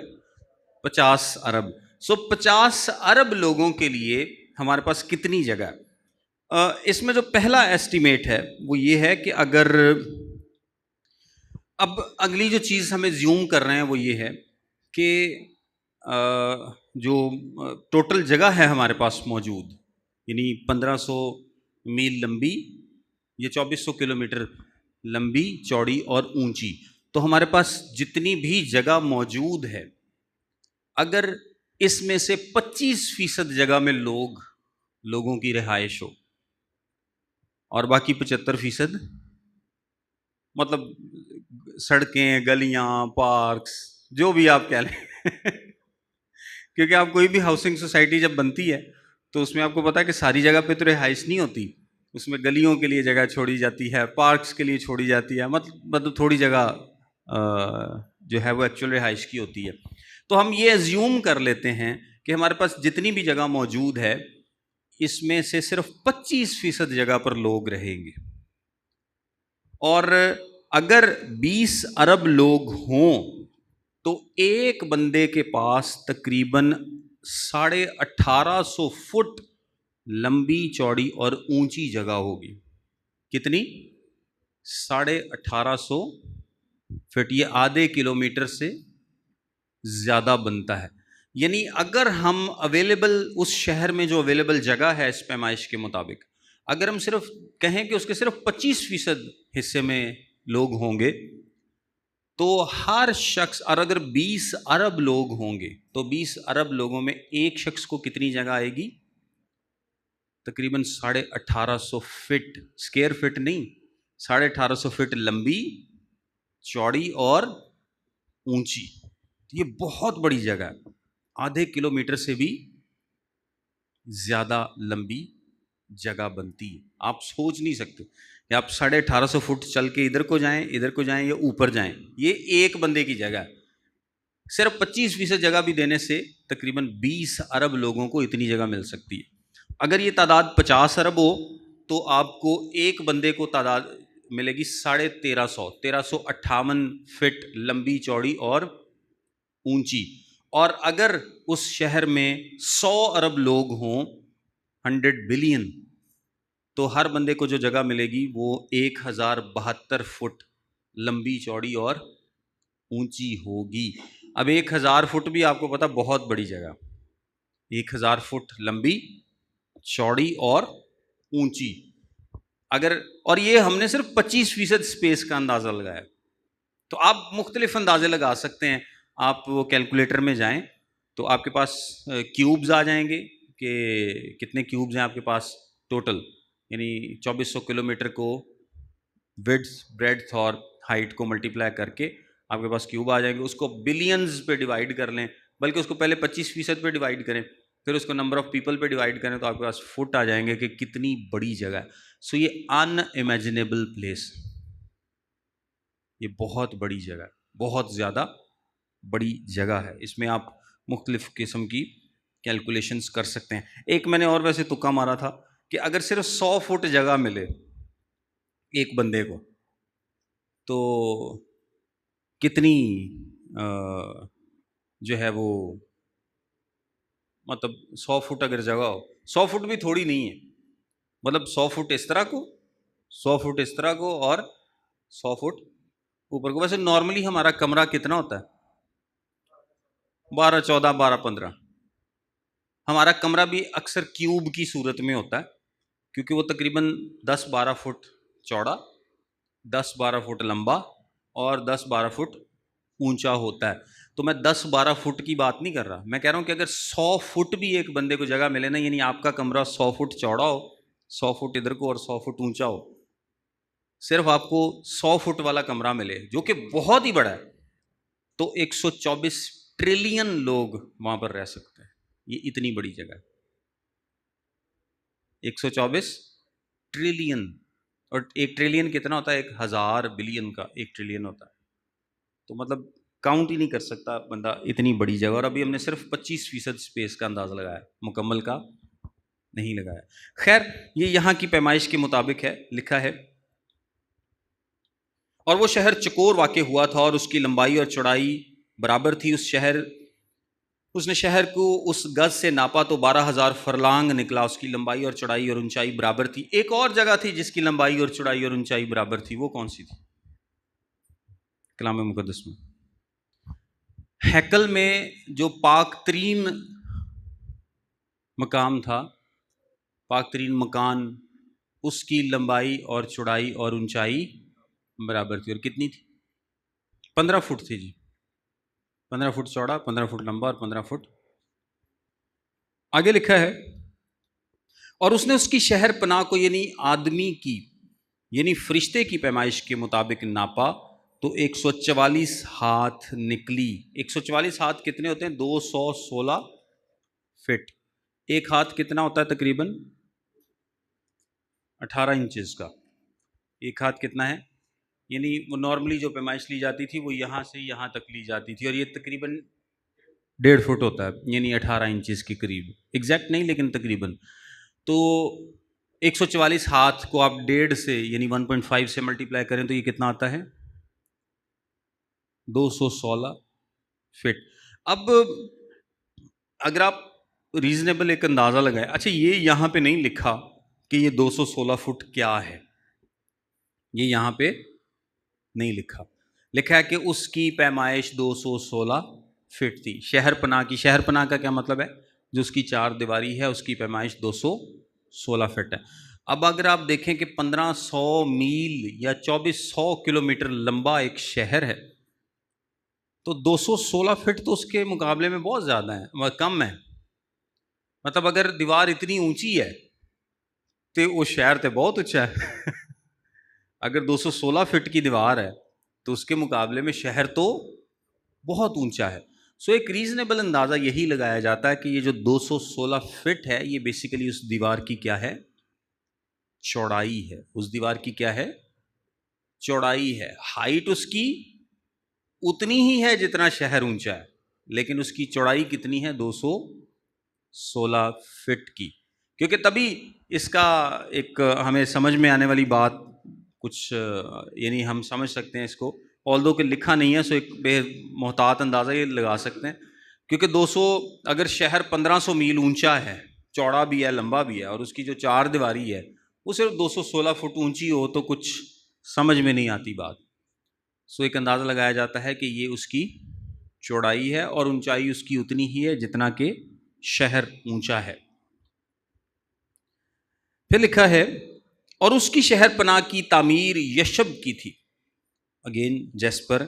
50 ارب. سو 50 ارب لوگوں کے لیے ہمارے پاس کتنی جگہ ہے؟ اس میں جو پہلا ایسٹیمیٹ ہے وہ یہ ہے کہ اگر اب اگلی جو چیز ہمیں زیوم کر رہے ہیں وہ یہ ہے کہ جو ٹوٹل جگہ ہے ہمارے پاس موجود، یعنی 1500 میل لمبی، یہ 2400 کلومیٹر لمبی، چوڑی اور اونچی. تو ہمارے پاس جتنی بھی جگہ موجود ہے، اگر اس میں سے 25% جگہ میں لوگوں کی رہائش ہو اور باقی 75% مطلب سڑکیں، گلیاں، پارکس، جو بھی آپ کہہ لیں کیونکہ آپ کوئی بھی ہاؤسنگ سوسائٹی جب بنتی ہے تو اس میں آپ کو پتا ہے کہ ساری جگہ پہ تو رہائش نہیں ہوتی. اس میں گلیوں کے لیے جگہ چھوڑی جاتی ہے، پارکس کے لیے چھوڑی جاتی ہے، مطلب تھوڑی جگہ جو ہے وہ ایکچوئل رہائش کی ہوتی ہے. تو ہم یہ ایزیوم کر لیتے ہیں کہ ہمارے پاس جتنی بھی جگہ موجود ہے اس میں سے صرف 25% جگہ پر لوگ رہیں گے. اور اگر 20 ارب لوگ ہوں تو ایک بندے کے پاس تقریباً 1850 فٹ لمبی، چوڑی اور اونچی جگہ ہوگی. کتنی؟ 1850 فٹ. یہ آدھے کلومیٹر سے زیادہ بنتا ہے. یعنی اگر ہم اویلیبل اس شہر میں جو اویلیبل جگہ ہے اس پیمائش کے مطابق، اگر ہم صرف کہیں کہ اس کے صرف 25% حصے میں لوگ ہوں گے تو ہر شخص، اور اگر 20 ارب لوگ ہوں گے تو 20 ارب لوگوں میں ایک شخص کو کتنی جگہ آئے گی؟ تقریباً 1850 فٹ، اسکوائر فٹ نہیں، 1850 فٹ لمبی، چوڑی اور اونچی. یہ بہت بڑی جگہ ہے، آدھے کلومیٹر سے بھی زیادہ لمبی جگہ بنتی ہے. آپ سوچ نہیں سکتے کہ آپ 1850 فٹ چل کے ادھر کو جائیں یا اوپر جائیں. یہ ایک بندے کی جگہ ہے. صرف 25% جگہ بھی دینے سے تقریباً 20 ارب لوگوں کو اتنی جگہ مل سکتی ہے. اگر یہ تعداد 50 ارب ہو تو آپ کو ایک بندے کو تعداد ملے گی 1358 فٹ لمبی، چوڑی اور اونچی. اور اگر اس شہر میں 100 ارب لوگ ہوں، 100 بلین، تو ہر بندے کو جو جگہ ملے گی وہ 1072 فٹ لمبی، چوڑی اور اونچی ہوگی. اب 1000 فٹ بھی آپ کو پتا بہت بڑی جگہ، 1000 فٹ لمبی، چوڑی اور اونچی. اور یہ ہم نے صرف 25% اسپیس کا اندازہ لگایا. تو آپ مختلف اندازے لگا سکتے ہیں. آپ وہ کیلکولیٹر میں جائیں تو آپ کے پاس کیوبز آ جائیں گے کہ کتنے کیوبز ہیں آپ کے پاس ٹوٹل، یعنی 2400 کلومیٹر کو وڈتھ بریڈتھ اور ہائٹ کو ملٹیپلائی کر کے آپ کے پاس کیوب آ جائیں گے. اس کو بلینز پہ ڈیوائڈ کر لیں، بلکہ اس کو پہلے 25% پہ ڈیوائڈ کریں، پھر اس کو نمبر آف پیپل پہ ڈیوائڈ کریں تو آپ کے پاس فٹ آ جائیں گے کہ کتنی بڑی جگہ ہے. سو یہ ان امیجنیبل پلیس، یہ بہت بڑی جگہ ہے، بہت زیادہ بڑی جگہ ہے. اس میں آپ مختلف قسم کی کیلکولیشنز کر سکتے ہیں. ایک میں نے اور ویسے تکا مارا تھا کہ اگر صرف 100 فٹ جگہ ملے ایک بندے کو تو کتنی جو ہے وہ مطلب 100 فٹ اگر جگہ ہو، 100 فٹ بھی تھوڑی نہیں ہے، مطلب 100 فٹ اس طرح کو، 100 فٹ اس طرح کو اور 100 فٹ اوپر کو. ویسے نارملی ہمارا کمرہ کتنا ہوتا ہے؟ 12 14 12 15. ہمارا کمرہ بھی اکثر کیوب کی صورت میں ہوتا ہے کیونکہ وہ تقریباً 10 12 فٹ چوڑا، 10 12 فٹ لمبا اور 10 12 فٹ اونچا ہوتا ہے. تو میں 10 12 فٹ کی بات نہیں کر رہا، میں کہہ رہا ہوں کہ اگر 100 فٹ بھی ایک بندے کو جگہ ملے نا، یعنی آپ کا کمرہ 100 فٹ چوڑا ہو، 100 فٹ ادھر کو اور 100 فٹ اونچا ہو، صرف آپ کو 100 فٹ والا کمرہ ملے جو کہ بہت ہی بڑا ہے، تو 124 ٹریلین لوگ وہاں پر رہ سکتے ہیں. یہ اتنی بڑی جگہ ہے، 124 ٹریلین. اور ایک ٹریلین کتنا ہوتا ہے؟ 1000 بلین کا 1 ٹریلین ہوتا ہے. تو مطلب کاؤنٹ ہی نہیں کر سکتا بندہ اتنی بڑی جگہ. اور ابھی ہم نے صرف 25% اسپیس کا اندازہ لگایا، مکمل کا نہیں لگایا. خیر یہ یہاں کی پیمائش کے مطابق ہے، لکھا ہے. اور وہ شہر چکور واقع ہوا تھا اور اس کی لمبائی اور چوڑائی برابر تھی. اس نے شہر کو اس گز سے ناپا تو 12,000 فرلانگ نکلا. اس کی لمبائی اور چوڑائی اور اونچائی برابر تھی. ایک اور جگہ تھی جس کی لمبائی اور چوڑائی اور اونچائی برابر تھی، وہ کون سی تھی؟ کلام مقدس میں ہیکل میں جو پاک ترین مقام تھا، پاک ترین مکان، اس کی لمبائی اور چوڑائی اور اونچائی برابر تھی. اور کتنی تھی؟ 15 فٹ تھی جی. 15 فٹ چوڑا، 15 فٹ لمبا اور 15 فٹ. آگے لکھا ہے اور اس نے اس کی شہر پناہ کو یعنی آدمی کی یعنی فرشتے کی پیمائش کے مطابق ناپا تو 144 ہاتھ نکلی. 144 ہاتھ کتنے ہوتے ہیں؟ 216 فٹ. ایک ہاتھ کتنا ہوتا ہے؟ تقریباً 18 انچز کا. ایک ہاتھ کتنا ہے؟ یعنی وہ نارملی جو پیمائش لی جاتی تھی وہ یہاں سے یہاں تک لی جاتی تھی، اور یہ تقریباً 1.5 فٹ ہوتا ہے، یعنی 18 انچز کے قریب. ایگزیکٹ نہیں لیکن تقریباً. تو 144 ہاتھ کو آپ 1.5 سے یعنی 1.5 سے ملٹیپلائی کریں تو یہ کتنا آتا ہے؟ 216 فٹ. اب اگر آپ ریزنیبل ایک اندازہ لگائیں، اچھا یہ یہاں پہ نہیں لکھا کہ یہ 216 فٹ کیا ہے، یہ یہاں پہ نہیں لکھا. لکھا ہے کہ اس کی پیمائش 216 فٹ تھی. شہر پناہ کی، شہر پناہ کا کیا مطلب ہے؟ جو اس کی 4 دیواری ہے اس کی پیمائش 216 فٹ ہے. اب اگر آپ دیکھیں کہ 1500 میل یا 2400 کلومیٹر لمبا ایک شہر ہے تو 216 فٹ تو اس کے مقابلے میں بہت زیادہ ہے، کم ہے. مطلب اگر دیوار اتنی اونچی ہے تو وہ شہر تو بہت اونچا ہے. اگر 216 فٹ کی دیوار ہے تو اس کے مقابلے میں شہر تو بہت اونچا ہے. سو ایک ریزنیبل اندازہ یہی لگایا جاتا ہے کہ یہ جو 216 فٹ ہے یہ بیسیکلی اس دیوار کی کیا ہے؟ چوڑائی ہے. اس دیوار کی کیا ہے؟ چوڑائی ہے. ہائٹ اس کی اتنی ہی ہے جتنا شہر اونچا ہے، لیکن اس کی چوڑائی کتنی ہے؟ 216 فٹ کی. کیونکہ تبھی اس کا ایک ہمیں سمجھ میں آنے والی بات کچھ یعنی ہم سمجھ سکتے ہیں اس کو، آلدو کہ لکھا نہیں ہے، سو ایک بے محتاط اندازہ یہ لگا سکتے ہیں. کیونکہ 200 اگر شہر 1500 میل اونچا ہے، چوڑا بھی ہے، لمبا بھی ہے، اور اس کی جو 4 دیواری ہے وہ صرف 216 فٹ اونچی ہو تو کچھ سمجھ میں نہیں آتی بات. سو ایک اندازہ لگایا جاتا ہے کہ یہ اس کی چوڑائی ہے اور اونچائی اس کی اتنی ہی ہے جتنا کہ شہر اونچا ہے. پھر لکھا ہے اور اس کی شہر پناہ کی تعمیر یشب کی تھی. اگین جیسپر،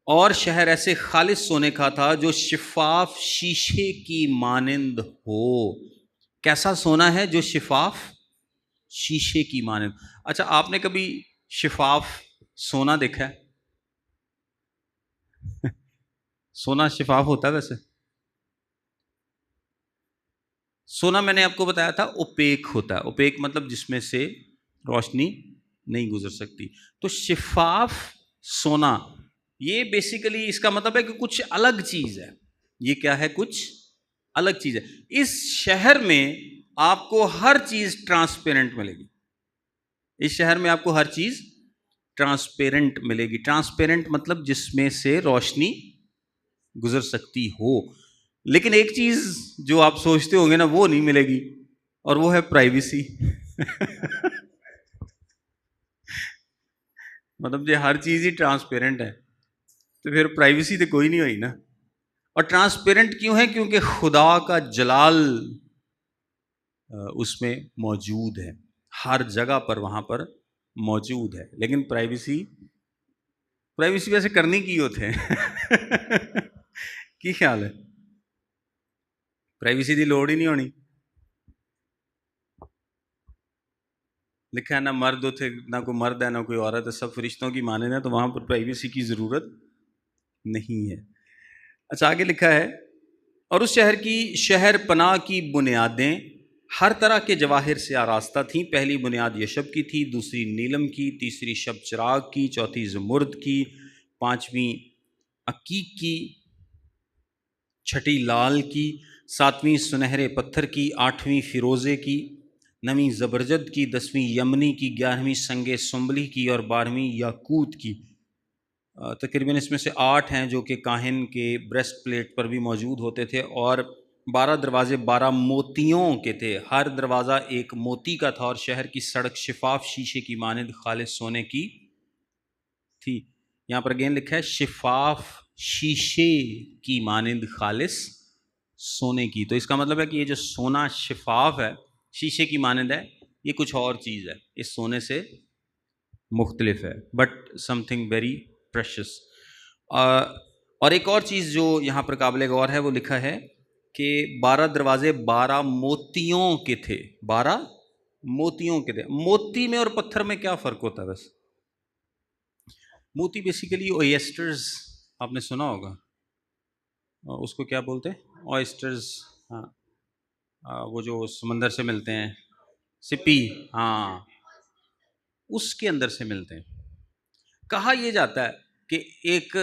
اور شہر ایسے خالص سونے کا تھا جو شفاف شیشے کی مانند ہو۔ کیسا سونا ہے؟ جو شفاف شیشے کی مانند۔ اچھا، آپ نے کبھی شفاف سونا دیکھا ہے؟ سونا شفاف ہوتا ہے ویسے؟ سونا میں نے آپ کو بتایا تھا اوپیک ہوتا ہے۔ اوپیک مطلب جس میں سے روشنی نہیں گزر سکتی۔ تو شفاف سونا، یہ بیسیکلی اس کا مطلب ہے کہ کچھ الگ چیز ہے۔ یہ کیا ہے؟ کچھ الگ چیز ہے۔ اس شہر میں آپ کو ہر چیز ٹرانسپیرنٹ ملے گی۔ اس شہر میں آپ کو ہر چیز ٹرانسپیرنٹ ملے گی۔ ٹرانسپیرنٹ مطلب جس میں سے روشنی گزر سکتی ہو۔ لیکن ایک چیز جو آپ سوچتے ہوں گے نا، وہ نہیں ملے گی، اور وہ ہے پرائیویسی۔ مطلب جو ہر چیز ہی ٹرانسپیرنٹ ہے تو پھر پرائیویسی تو کوئی نہیں ہوئی نا۔ اور ٹرانسپیرنٹ کیوں ہے؟ کیونکہ خدا کا جلال اس میں موجود ہے، ہر جگہ پر وہاں پر موجود ہے۔ لیکن پرائیویسی ویسے کرنی کی ہوتے ہیں؟ کی خیال ہے؟ پرائیویسی دی لوڑ ہی نہیں ہونی۔ لکھا ہے نہ مرد اتھے، نہ کوئی مرد ہے نہ کوئی عورت ہے، سب فرشتوں کی مانند ہے، تو وہاں پر پرائیویسی کی ضرورت نہیں ہے۔ اچھا، آگے لکھا ہے، اور اس شہر کی شہر پناہ کی بنیادیں ہر طرح کے جواہر سے آراستہ تھیں۔ پہلی بنیاد یشب کی تھی، دوسری نیلم کی، تیسری شب چراغ کی، چوتھی زمرد کی، پانچویں عقیق کی، چھٹی لال کی، ساتویں سنہرے پتھر کی، آٹھویں فیروزے کی، نویں زبرجد کی، دسویں یمنی کی، گیارہویں سنگ سنبلی کی، اور بارہویں یاقوت کی۔ تقریباً اس میں سے 8 ہیں جو کہ کاہن کے بریسٹ پلیٹ پر بھی موجود ہوتے تھے، اور 12 دروازے 12 موتیوں کے تھے، ہر دروازہ ایک موتی کا تھا، اور شہر کی سڑک شفاف شیشے کی مانند خالص سونے کی تھی۔ یہاں پر اگین لکھا ہے شفاف شیشے کی مانند خالص سونے کی۔ تو اس کا مطلب ہے کہ یہ جو سونا شفاف ہے، شیشے کی مانند ہے، یہ کچھ اور چیز ہے، اس سونے سے مختلف ہے، but some thing very precious. اور ایک اور چیز جو یہاں پر قابل غور ہے، وہ لکھا ہے کہ 12 دروازے 12 موتیوں کے تھے۔ 12 موتیوں کے تھے۔ موتی میں اور پتھر میں کیا فرق ہوتا ہے بس؟ موتی بیسیکلی اویسٹرز، آپ نے سنا ہوگا، اس کو کیا بولتے ہیں؟ اویسٹرز، ہاں، وہ جو سمندر سے ملتے ہیں، سپی، ہاں، اس کے اندر سے ملتے ہیں۔ کہا یہ جاتا ہے کہ ایک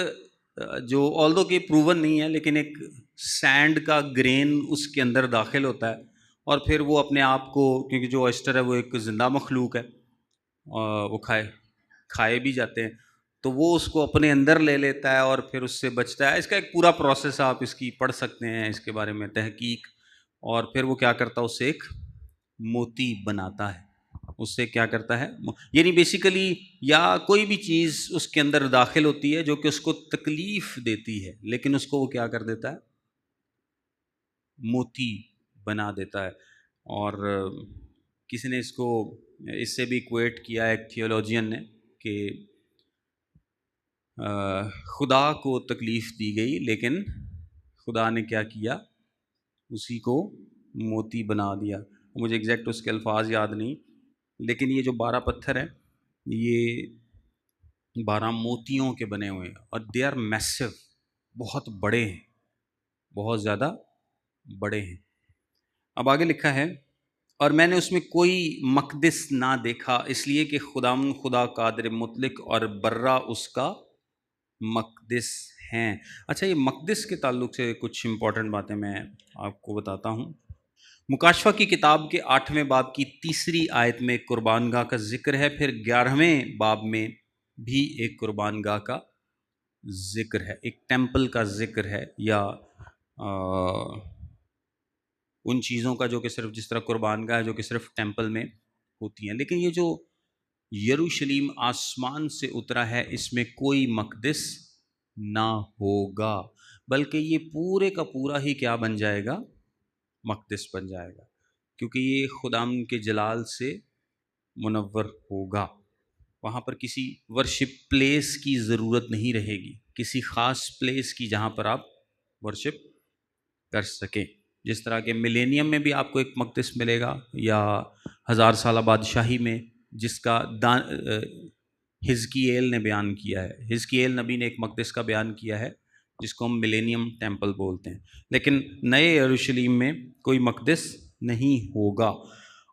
جو آلدو کہ پروون نہیں ہے، لیکن ایک سینڈ کا گرین اس کے اندر داخل ہوتا ہے، اور پھر وہ اپنے آپ کو، کیونکہ جو اویسٹر ہے وہ ایک زندہ مخلوق ہے، وہ کھائے بھی جاتے ہیں، تو وہ اس کو اپنے اندر لے لیتا ہے اور پھر اس سے بچتا ہے۔ اس کا ایک پورا پروسیس آپ اس کی پڑھ سکتے ہیں، اس کے بارے میں تحقیق، اور پھر وہ کیا کرتا ہے، اس سے ایک موتی بناتا ہے۔ اس سے کیا کرتا ہے، یعنی بیسیکلی یا کوئی بھی چیز اس کے اندر داخل ہوتی ہے جو کہ اس کو تکلیف دیتی ہے، لیکن اس کو وہ کیا کر دیتا ہے، موتی بنا دیتا ہے۔ اور کسی نے اس کو اس سے بھی ایکویٹ کیا، ایک تھیولوجین نے، کہ خدا کو تکلیف دی گئی، لیکن خدا نے کیا کیا، اسی کو موتی بنا دیا۔ مجھے ایگزیکٹ اس کے الفاظ یاد نہیں، لیکن یہ جو 12 پتھر ہیں، یہ 12 موتیوں کے بنے ہوئے ہیں، اور دے آر میسو، بہت بڑے ہیں، بہت زیادہ بڑے ہیں۔ اب آگے لکھا ہے، اور میں نے اس میں کوئی مقدس نہ دیکھا، اس لیے کہ خدا قادر مطلق اور برہ اس کا مقدس ہیں۔ اچھا، یہ مقدس کے تعلق سے کچھ امپورٹنٹ باتیں میں آپ کو بتاتا ہوں۔ مکاشفہ کی کتاب کے 8ویں باب کی 3 آیت میں قربان گاہ کا ذکر ہے، پھر 11ویں باب میں بھی ایک قربان گاہ کا ذکر ہے، ایک ٹیمپل کا ذکر ہے، یا ان چیزوں کا جو کہ صرف، جس طرح قربان گاہ جو کہ صرف ٹیمپل میں ہوتی ہیں۔ لیکن یہ جو یروشلم آسمان سے اترا ہے، اس میں کوئی مقدس نہ ہوگا، بلکہ یہ پورے کا پورا ہی کیا بن جائے گا، مقدس بن جائے گا، کیونکہ یہ خداوند کے جلال سے منور ہوگا۔ وہاں پر کسی ورشپ پلیس کی ضرورت نہیں رہے گی، کسی خاص پلیس کی جہاں پر آپ ورشپ کر سکیں. جس طرح کہ ملینیم میں بھی آپ کو ایک مقدس ملے گا، یا 1000 سالہ بادشاہی میں جس کا حزقییل نے بیان کیا ہے. حزقییل نبی نے ایک مقدس کا بیان کیا ہے جس کو ہم ملینیم ٹیمپل بولتے ہیں. لیکن نئے یروشلم میں کوئی مقدس نہیں ہوگا،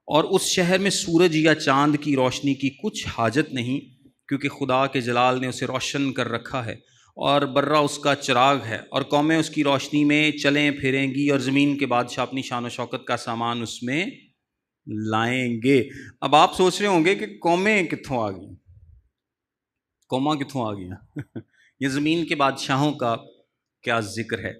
اور اس شہر میں سورج یا چاند کی روشنی کی کچھ حاجت نہیں، کیونکہ خدا کے جلال نے اسے روشن کر رکھا ہے، اور برہ اس کا چراغ ہے، اور قومیں اس کی روشنی میں چلیں پھریں گی، اور زمین کے بادشاہ اپنی شان و شوکت کا سامان اس میں لائیں گے. اب آپ سوچ رہے ہوں گے کہ قومیں کتھوں آ گئیں، قوماں کتھوں آ گئیں یہ زمین کے بادشاہوں کا کیا ذکر ہے؟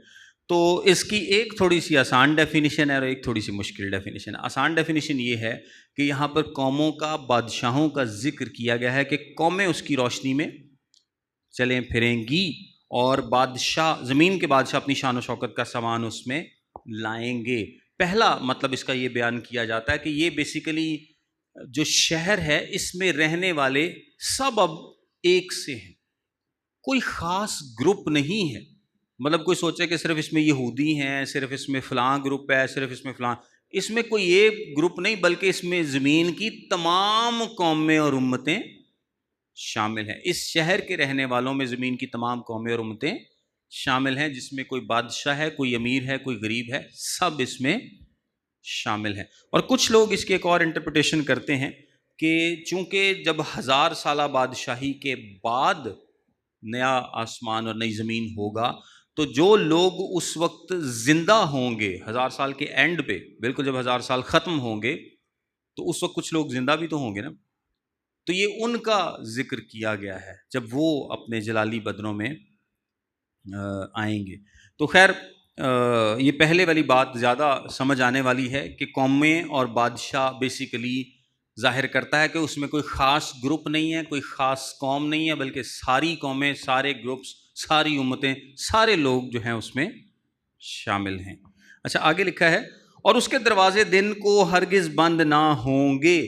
تو اس کی ایک تھوڑی سی آسان ڈیفینیشن ہے اور ایک تھوڑی سی مشکل ڈیفینیشن ہے. آسان ڈیفینیشن یہ ہے کہ یہاں پر قوموں کا، بادشاہوں کا ذکر کیا گیا ہے کہ قومیں اس کی روشنی میں چلیں پھریں گی، اور بادشاہ، زمین کے بادشاہ اپنی شان و شوکت کا سامان اس میں لائیں گے. پہلا مطلب اس کا یہ بیان کیا جاتا ہے کہ یہ بیسیکلی جو شہر ہے اس میں رہنے والے سب اب ایک سے ہیں، کوئی خاص گروپ نہیں ہے. مطلب کوئی سوچے کہ صرف اس میں یہودی ہیں، صرف اس میں فلاں گروپ ہے، صرف اس میں فلاں، اس میں کوئی ایک گروپ نہیں، بلکہ اس میں زمین کی تمام قومیں اور امتیں شامل ہیں. اس شہر کے رہنے والوں میں زمین کی تمام قومیں اور امتیں شامل ہیں، جس میں کوئی بادشاہ ہے، کوئی امیر ہے، کوئی غریب ہے، سب اس میں شامل ہیں. اور کچھ لوگ اس کی ایک اور انٹرپریٹیشن کرتے ہیں کہ چونکہ جب 1000 سالہ بادشاہی کے بعد نیا آسمان اور نئی زمین ہوگا، تو جو لوگ اس وقت زندہ ہوں گے 1000 سال کے اینڈ پہ، بالکل جب 1000 سال ختم ہوں گے، تو اس وقت کچھ لوگ زندہ بھی تو ہوں گے نا. تو یہ ان کا ذکر کیا گیا ہے جب وہ اپنے جلالی بدنوں میں آئیں گے. تو خیر یہ پہلے والی بات زیادہ سمجھ آنے والی ہے کہ قومیں اور بادشاہ بیسیکلی ظاہر کرتا ہے کہ اس میں کوئی خاص گروپ نہیں ہے، کوئی خاص قوم نہیں ہے، بلکہ ساری قومیں، سارے گروپس، ساری امتیں، سارے لوگ جو ہیں اس میں شامل ہیں. اچھا آگے لکھا ہے، اور اس کے دروازے دن کو ہرگز بند نہ ہوں گے.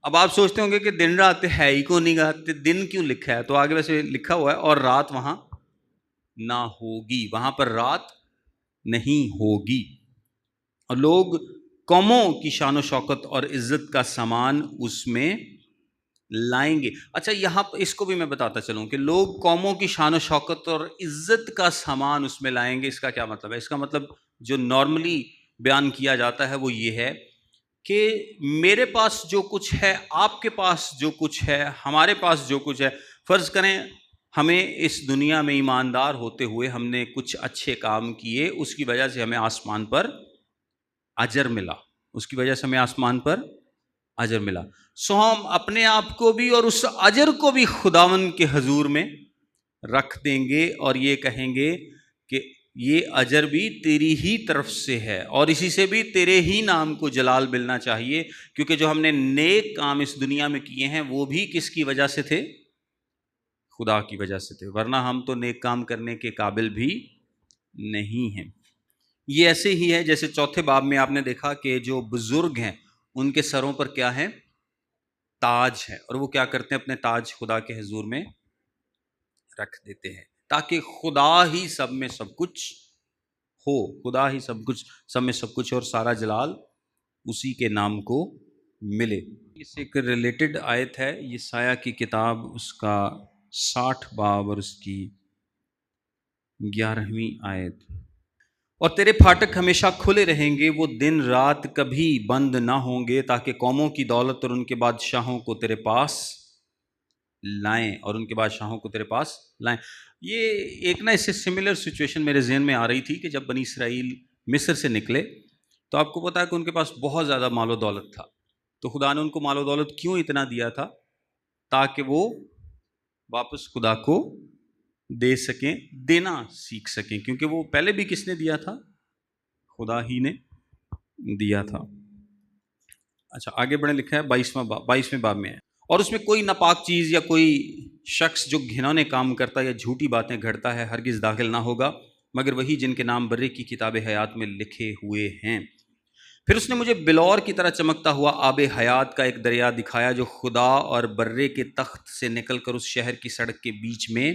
اب آپ سوچتے ہوں گے کہ دن رات ہے ہی کو نہیں گاتے، دن کیوں لکھا ہے؟ تو آگے ویسے لکھا ہوا ہے اور رات وہاں نہ ہوگی، وہاں پر رات نہیں ہوگی، اور لوگ قوموں کی شان و شوکت اور عزت کا سامان اس میں لائیں گے. اچھا یہاں پر اس کو بھی میں بتاتا چلوں کہ لوگ قوموں کی شان و شوکت اور عزت کا سامان اس میں لائیں گے. اس کا کیا مطلب ہے؟ اس کا مطلب جو نارملی بیان کیا جاتا ہے وہ یہ ہے کہ میرے پاس جو کچھ ہے، آپ کے پاس جو کچھ ہے، ہمارے پاس جو کچھ ہے، فرض کریں ہمیں اس دنیا میں ایماندار ہوتے ہوئے ہم نے کچھ اچھے کام کیے، اس کی وجہ سے ہمیں آسمان پر اجر ملا، اس کی وجہ سے ہمیں آسمان پر اجر ملا. سو ہم اپنے آپ کو بھی اور اس اجر کو بھی خداوند کے حضور میں رکھ دیں گے، اور یہ کہیں گے کہ یہ اجر بھی تیری ہی طرف سے ہے، اور اسی سے بھی تیرے ہی نام کو جلال ملنا چاہیے، کیونکہ جو ہم نے نیک کام اس دنیا میں کیے ہیں وہ بھی کس کی وجہ سے تھے؟ خدا کی وجہ سے تھے، ورنہ ہم تو نیک کام کرنے کے قابل بھی نہیں ہیں. یہ ایسے ہی ہے جیسے چوتھے باب میں آپ نے دیکھا کہ جو بزرگ ہیں ان کے سروں پر کیا ہے؟ تاج ہے، اور وہ کیا کرتے ہیں؟ اپنے تاج خدا کے حضور میں رکھ دیتے ہیں، تاکہ خدا ہی سب میں سب کچھ ہو، خدا ہی سب میں سب کچھ، اور سارا جلال اسی کے نام کو ملے. اس ایک ریلیٹڈ آیت ہے، یسایہ کی کتاب، اس کا 60 باب اور اس کی 11ویں آیت. اور تیرے پھاٹک ہمیشہ کھلے رہیں گے، وہ دن رات کبھی بند نہ ہوں گے، تاکہ قوموں کی دولت اور ان کے بادشاہوں کو تیرے پاس لائیں، اور ان کے بادشاہوں کو تیرے پاس لائیں. یہ ایک نا اس سے سملر سچویشن میرے ذہن میں آ رہی تھی کہ جب بنی اسرائیل مصر سے نکلے تو آپ کو پتا ہے کہ ان کے پاس بہت زیادہ مال و دولت تھا. تو خدا نے ان کو مال و دولت کیوں اتنا دیا تھا؟ تاکہ وہ واپس خدا کو دے سکیں، دینا سیکھ سکیں، کیونکہ وہ پہلے بھی کس نے دیا تھا؟ خدا ہی نے دیا تھا. اچھا آگے بڑھیں، لکھا ہے 22ویں باب میں ہے، اور اس میں کوئی ناپاک چیز یا کوئی شخص جو گھنونے کام کرتا یا جھوٹی باتیں گھڑتا ہے ہرگز داخل نہ ہوگا، مگر وہی جن کے نام برے کی کتاب حیات میں لکھے ہوئے ہیں. پھر اس نے مجھے بلور کی طرح چمکتا ہوا آب حیات کا ایک دریا دکھایا جو خدا اور برے کے تخت سے نکل کر اس شہر کی سڑک کے بیچ میں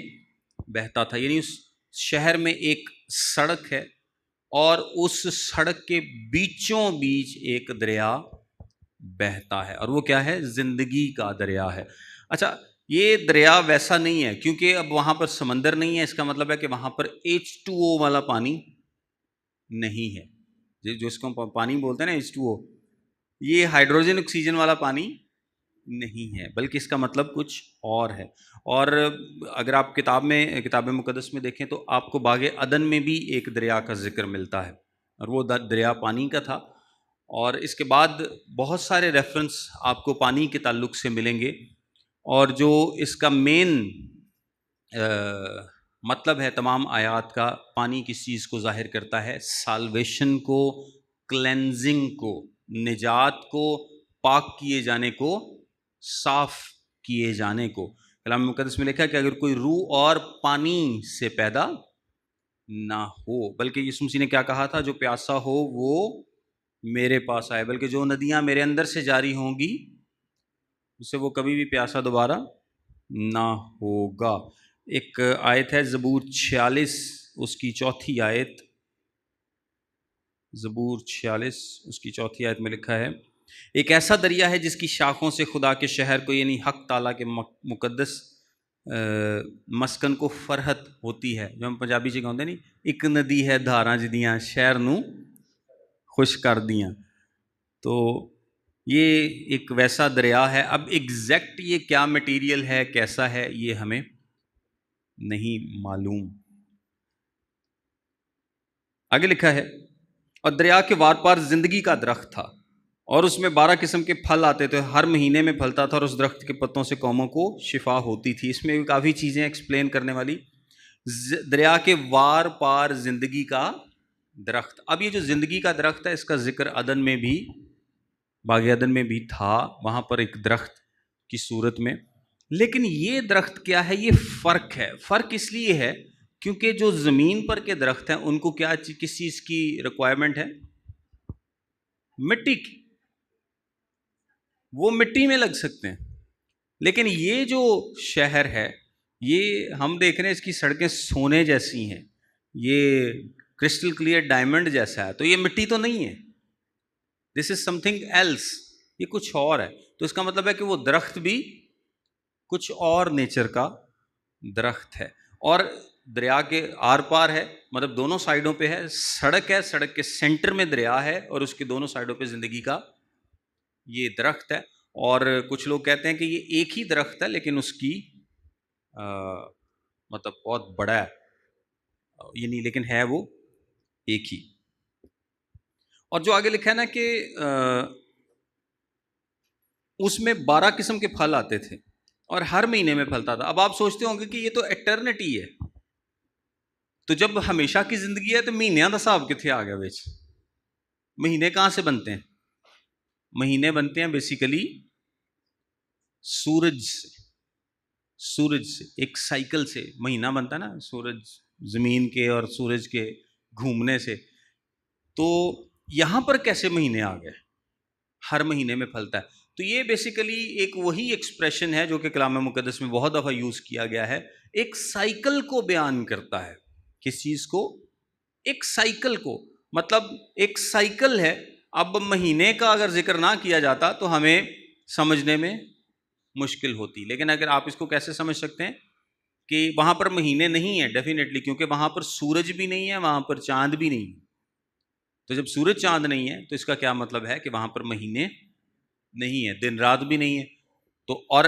بہتا تھا. یعنی اس شہر میں ایک سڑک ہے اور اس سڑک کے بیچوں بیچ ایک دریا بہتا ہے, اور وہ کیا ہے؟ زندگی کا دریا ہے. اچھا, یہ دریا ویسا نہیں ہے کیونکہ اب وہاں پر سمندر نہیں ہے, اس کا مطلب ہے کہ وہاں پر H2O والا پانی نہیں ہے, جو اس کو پانی بولتے ہیں نا H2O, یہ ہائیڈروجن آکسیجن والا پانی نہیں ہے, بلکہ اس کا مطلب کچھ اور ہے. اور اگر آپ کتاب مقدس میں دیکھیں تو آپ کو باغ عدن میں بھی ایک دریا کا ذکر ملتا ہے, اور وہ دریا پانی کا تھا. اور اس کے بعد بہت سارے ریفرنس آپ کو پانی کے تعلق سے ملیں گے, اور جو اس کا مین مطلب ہے تمام آیات کا, پانی کس چیز کو ظاہر کرتا ہے؟ سالویشن کو, کلینزنگ کو, نجات کو, پاک کیے جانے کو, صاف کیے جانے کو. کلام مقدس میں لکھا ہے کہ اگر کوئی روح اور پانی سے پیدا نہ ہو, بلکہ یسوع مسیح نے کیا کہا تھا؟ جو پیاسا ہو وہ میرے پاس آئے, بلکہ جو ندیاں میرے اندر سے جاری ہوں گی اس سے وہ کبھی بھی پیاسا دوبارہ نہ ہوگا. ایک آیت ہے زبور 46 اس کی 4 آیت, زبور 46 اس کی 4 آیت میں لکھا ہے, ایک ایسا دریا ہے جس کی شاخوں سے خدا کے شہر کو یعنی حق تعالیٰ کے مقدس مسکن کو فرحت ہوتی ہے. جو ہم پنجابی سے کہتے ہیں نہیں, ایک ندی ہے دھاراں جدیاں شہر نو خوش کر دیاں. تو یہ ایک ویسا دریا ہے. اب ایگزیکٹ یہ کیا مٹیریل ہے, کیسا ہے, یہ ہمیں نہیں معلوم. آگے لکھا ہے, اور دریا کے وار پار زندگی کا درخت تھا اور اس میں 12 قسم کے پھل آتے تھے, ہر مہینے میں پھلتا تھا, اور اس درخت کے پتوں سے قوموں کو شفا ہوتی تھی. اس میں کافی چیزیں ایکسپلین کرنے والی. دریا کے وار پار زندگی کا درخت. اب یہ جو زندگی کا درخت ہے اس کا ذکر عدن میں بھی, باغ عدن میں بھی تھا, وہاں پر ایک درخت کی صورت میں. لیکن یہ درخت کیا ہے؟ یہ فرق ہے. فرق اس لیے ہے کیونکہ جو زمین پر کے درخت ہیں ان کو کیا کس چیز کی ریکوائرمنٹ ہے؟ مٹی کی. وہ مٹی میں لگ سکتے ہیں. لیکن یہ جو شہر ہے یہ ہم دیکھ رہے ہیں اس کی سڑکیں سونے جیسی ہیں, یہ کرسٹل کلیئر ڈائمنڈ جیسا ہے, تو یہ مٹی تو نہیں ہے. دس از سم تھنگ ایلس, یہ کچھ اور ہے. تو اس کا مطلب ہے کہ وہ درخت بھی کچھ اور نیچر کا درخت ہے. اور دریا کے آر پار ہے, مطلب دونوں سائیڈوں پہ ہے. سڑک ہے, سڑک کے سینٹر میں دریا ہے, اور اس کے دونوں سائیڈوں پہ زندگی کا یہ درخت ہے. اور کچھ لوگ کہتے ہیں کہ یہ ایک ہی درخت ہے لیکن اس کی مطلب بہت بڑا ہے, یعنی لیکن ہے وہ ایک ہی. اور جو آگے لکھا ہے نا کہ اس میں 12 قسم کے پھل آتے تھے اور ہر مہینے میں پھلتا تھا. اب آپ سوچتے ہوں گے کہ یہ تو ایٹرنٹی ہے, تو جب ہمیشہ کی زندگی ہے تو مہینوں کا حساب کتنے آ گیا بچ؟ مہینے کہاں سے بنتے ہیں؟ مہینے بنتے ہیں بیسیکلی سورج سے. سورج سے ایک سائیکل سے مہینہ بنتا ہے نا, سورج زمین کے اور سورج کے گھومنے سے. تو یہاں پر کیسے مہینے آ گئے؟ ہر مہینے میں پھلتا ہے. تو یہ بیسیکلی ایک وہی ایکسپریشن ہے جو کہ کلام مقدس میں بہت دفعہ یوز کیا گیا ہے. ایک سائیکل کو بیان کرتا ہے. کس چیز کو؟ ایک سائیکل کو. مطلب ایک سائیکل ہے. اب مہینے کا اگر ذکر نہ کیا جاتا تو ہمیں سمجھنے میں مشکل ہوتی. لیکن اگر آپ اس کو کیسے سمجھ سکتے ہیں کہ وہاں پر مہینے نہیں ہیں؟ ڈیفینیٹلی, کیونکہ وہاں پر سورج بھی نہیں ہے, وہاں پر چاند بھی نہیں ہے. تو جب سورج چاند نہیں ہے تو اس کا کیا مطلب ہے کہ وہاں پر مہینے نہیں ہے, دن رات بھی نہیں ہے, تو اور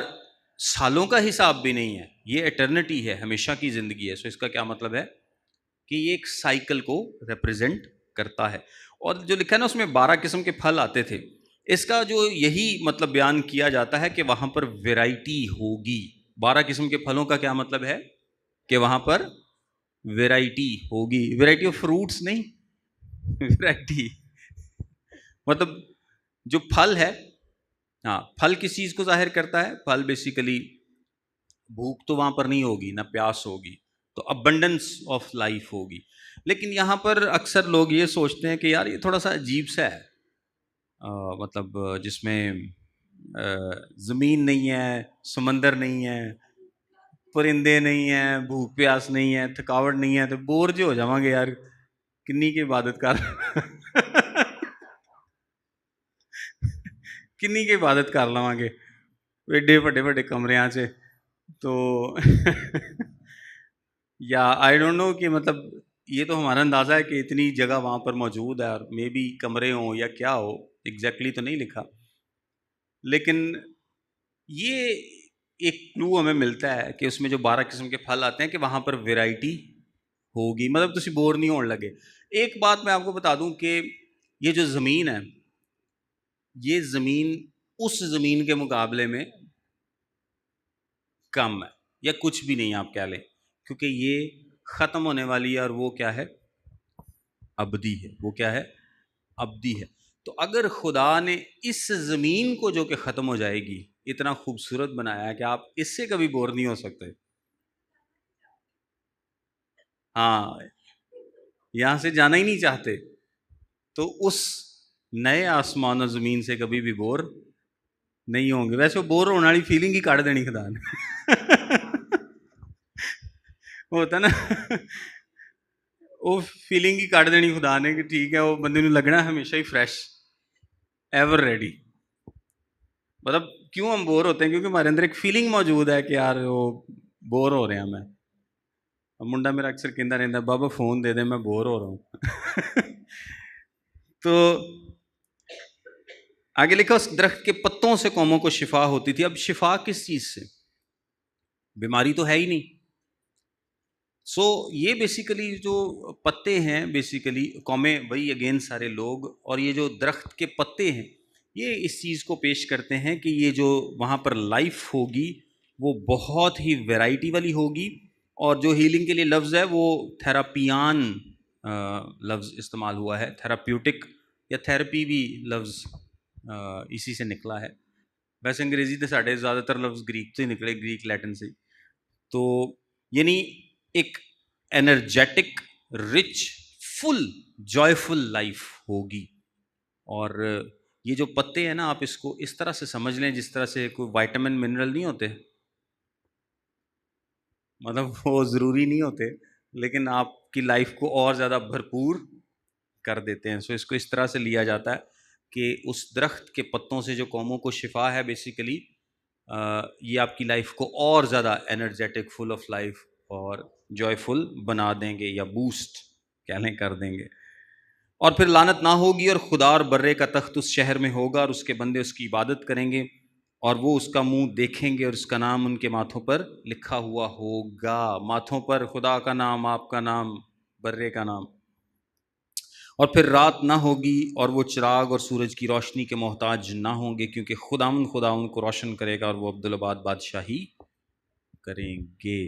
سالوں کا حساب بھی نہیں ہے. یہ ایٹرنٹی ہے, ہمیشہ کی زندگی ہے. سو اس کا کیا مطلب ہے کہ یہ ایک سائیکل کو ریپریزنٹ کرتا ہے. اور جو لکھا ہے نا اس میں 12 قسم کے پھل آتے تھے, اس کا جو یہی مطلب بیان کیا جاتا ہے کہ وہاں پر ویرائٹی ہوگی. 12 قسم کے پھلوں کا کیا مطلب ہے کہ وہاں پر ویرائٹی ہوگی. ویرائٹی آف فروٹس نہیں, ویرائٹی مطلب جو پھل ہے. ہاں, پھل کس چیز کو ظاہر کرتا ہے؟ پھل بیسیکلی بھوک تو وہاں پر نہیں ہوگی, نہ پیاس ہوگی, تو ابنڈنس آف لائف ہوگی. لیکن یہاں پر اکثر لوگ یہ سوچتے ہیں کہ یار یہ تھوڑا سا عجیب سا ہے, مطلب جس میں زمین نہیں ہے، سمندر نہیں ہے، پرندے نہیں ہیں، بھوک پیاس نہیں ہے، تھکاوٹ نہیں ہے، تو بور جو ہو جاواں گے یار، کنی کی عبادت کر کنی کی عبادت کر لواں گے ایڈے بڑے بڑے کمریاں سے. تو یا آئی ڈونٹ نو کہ مطلب یہ تو ہمارا اندازہ ہے کہ اتنی جگہ وہاں پر موجود ہے، اور مے بی کمرے ہوں یا کیا ہو، ایگزیکٹلی تو نہیں لکھا، لیکن یہ ایک کلو ہمیں ملتا ہے کہ اس میں جو 12 قسم کے پھل آتے ہیں کہ وہاں پر ویرائٹی ہوگی، مطلب تسی بور نہیں ہون لگے. ایک بات میں آپ کو بتا دوں کہ یہ جو زمین ہے، یہ زمین اس زمین کے مقابلے میں کم ہے، یا کچھ بھی نہیں آپ کہہ لیں، کیونکہ یہ ختم ہونے والی ہے، اور وہ کیا ہے؟ ابدی ہے. وہ کیا ہے؟ ابدی ہے. تو اگر خدا نے اس زمین کو جو کہ ختم ہو جائے گی اتنا خوبصورت بنایا ہے کہ آپ اس سے کبھی بور نہیں ہو سکتے. ہاں، یہاں سے جانا ہی نہیں چاہتے، تو اس نئے آسمان و زمین سے کبھی بھی بور نہیں ہوں گے. ویسے وہ بور ہونے والی فیلنگ ہی کاٹ دینی خدا نے. ہوتا نا، وہ فیلنگ ہی کٹ دینی خدا نے کہ ٹھیک ہے، وہ بندے نو لگنا ہمیشہ ہی فریش، ایور ریڈی. مطلب کیوں ہم بور ہوتے ہیں؟ کیونکہ ہمارے اندر ایک فیلنگ موجود ہے کہ یار وہ بور ہو رہے ہیں. میں منڈا میرا اکثر کہتا رہتا، بابا فون دے دے میں بور ہو رہا ہوں. تو آگے لکھا، اس درخت کے پتوں سے قوموں کو شفا ہوتی تھی. اب شفا کس چیز سے؟ بیماری تو ہے ہی نہیں. سو یہ بیسیکلی جو پتے ہیں، بیسیکلی قومیں وہی اگین سارے لوگ، اور یہ جو درخت کے پتے ہیں یہ اس چیز کو پیش کرتے ہیں کہ یہ جو وہاں پر لائف ہوگی وہ بہت ہی ویرائٹی والی ہوگی. اور جو ہیلنگ کے لیے لفظ ہے وہ تھراپیان لفظ استعمال ہوا ہے. تھراپیوٹک یا تھراپی بھی لفظ اسی سے نکلا ہے. ویسے انگریزی تو ساڑھے زیادہ تر لفظ گریک سے ہی نکلے، گریک لیٹن سے. تو یعنی ایک انرجیٹک، رچ، فل جوائفل لائف ہوگی. اور یہ جو پتے ہیں نا، آپ اس کو اس طرح سے سمجھ لیں جس طرح سے کوئی وائٹامن منرل نہیں ہوتے، مطلب وہ ضروری نہیں ہوتے لیکن آپ کی لائف کو اور زیادہ بھرپور کر دیتے ہیں. سو اس کو اس طرح سے لیا جاتا ہے کہ اس درخت کے پتوں سے جو قوموں کو شفا ہے، بیسیکلی یہ آپ کی لائف کو اور زیادہ انرجیٹک، فل آف لائف اور جوائفل بنا دیں گے، یا بوسٹ کہہ لیں کر دیں گے. اور پھر لعنت نہ ہوگی، اور خدا اور برے کا تخت اس شہر میں ہوگا، اور اس کے بندے اس کی عبادت کریں گے، اور وہ اس کا منہ دیکھیں گے، اور اس کا نام ان کے ماتھوں پر لکھا ہوا ہوگا. ماتھوں پر خدا کا نام، آپ کا نام، برے کا نام. اور پھر رات نہ ہوگی، اور وہ چراغ اور سورج کی روشنی کے محتاج نہ ہوں گے، کیونکہ خدا ان کو روشن کرے گا، اور وہ عبدالآباد بادشاہی کریں گے.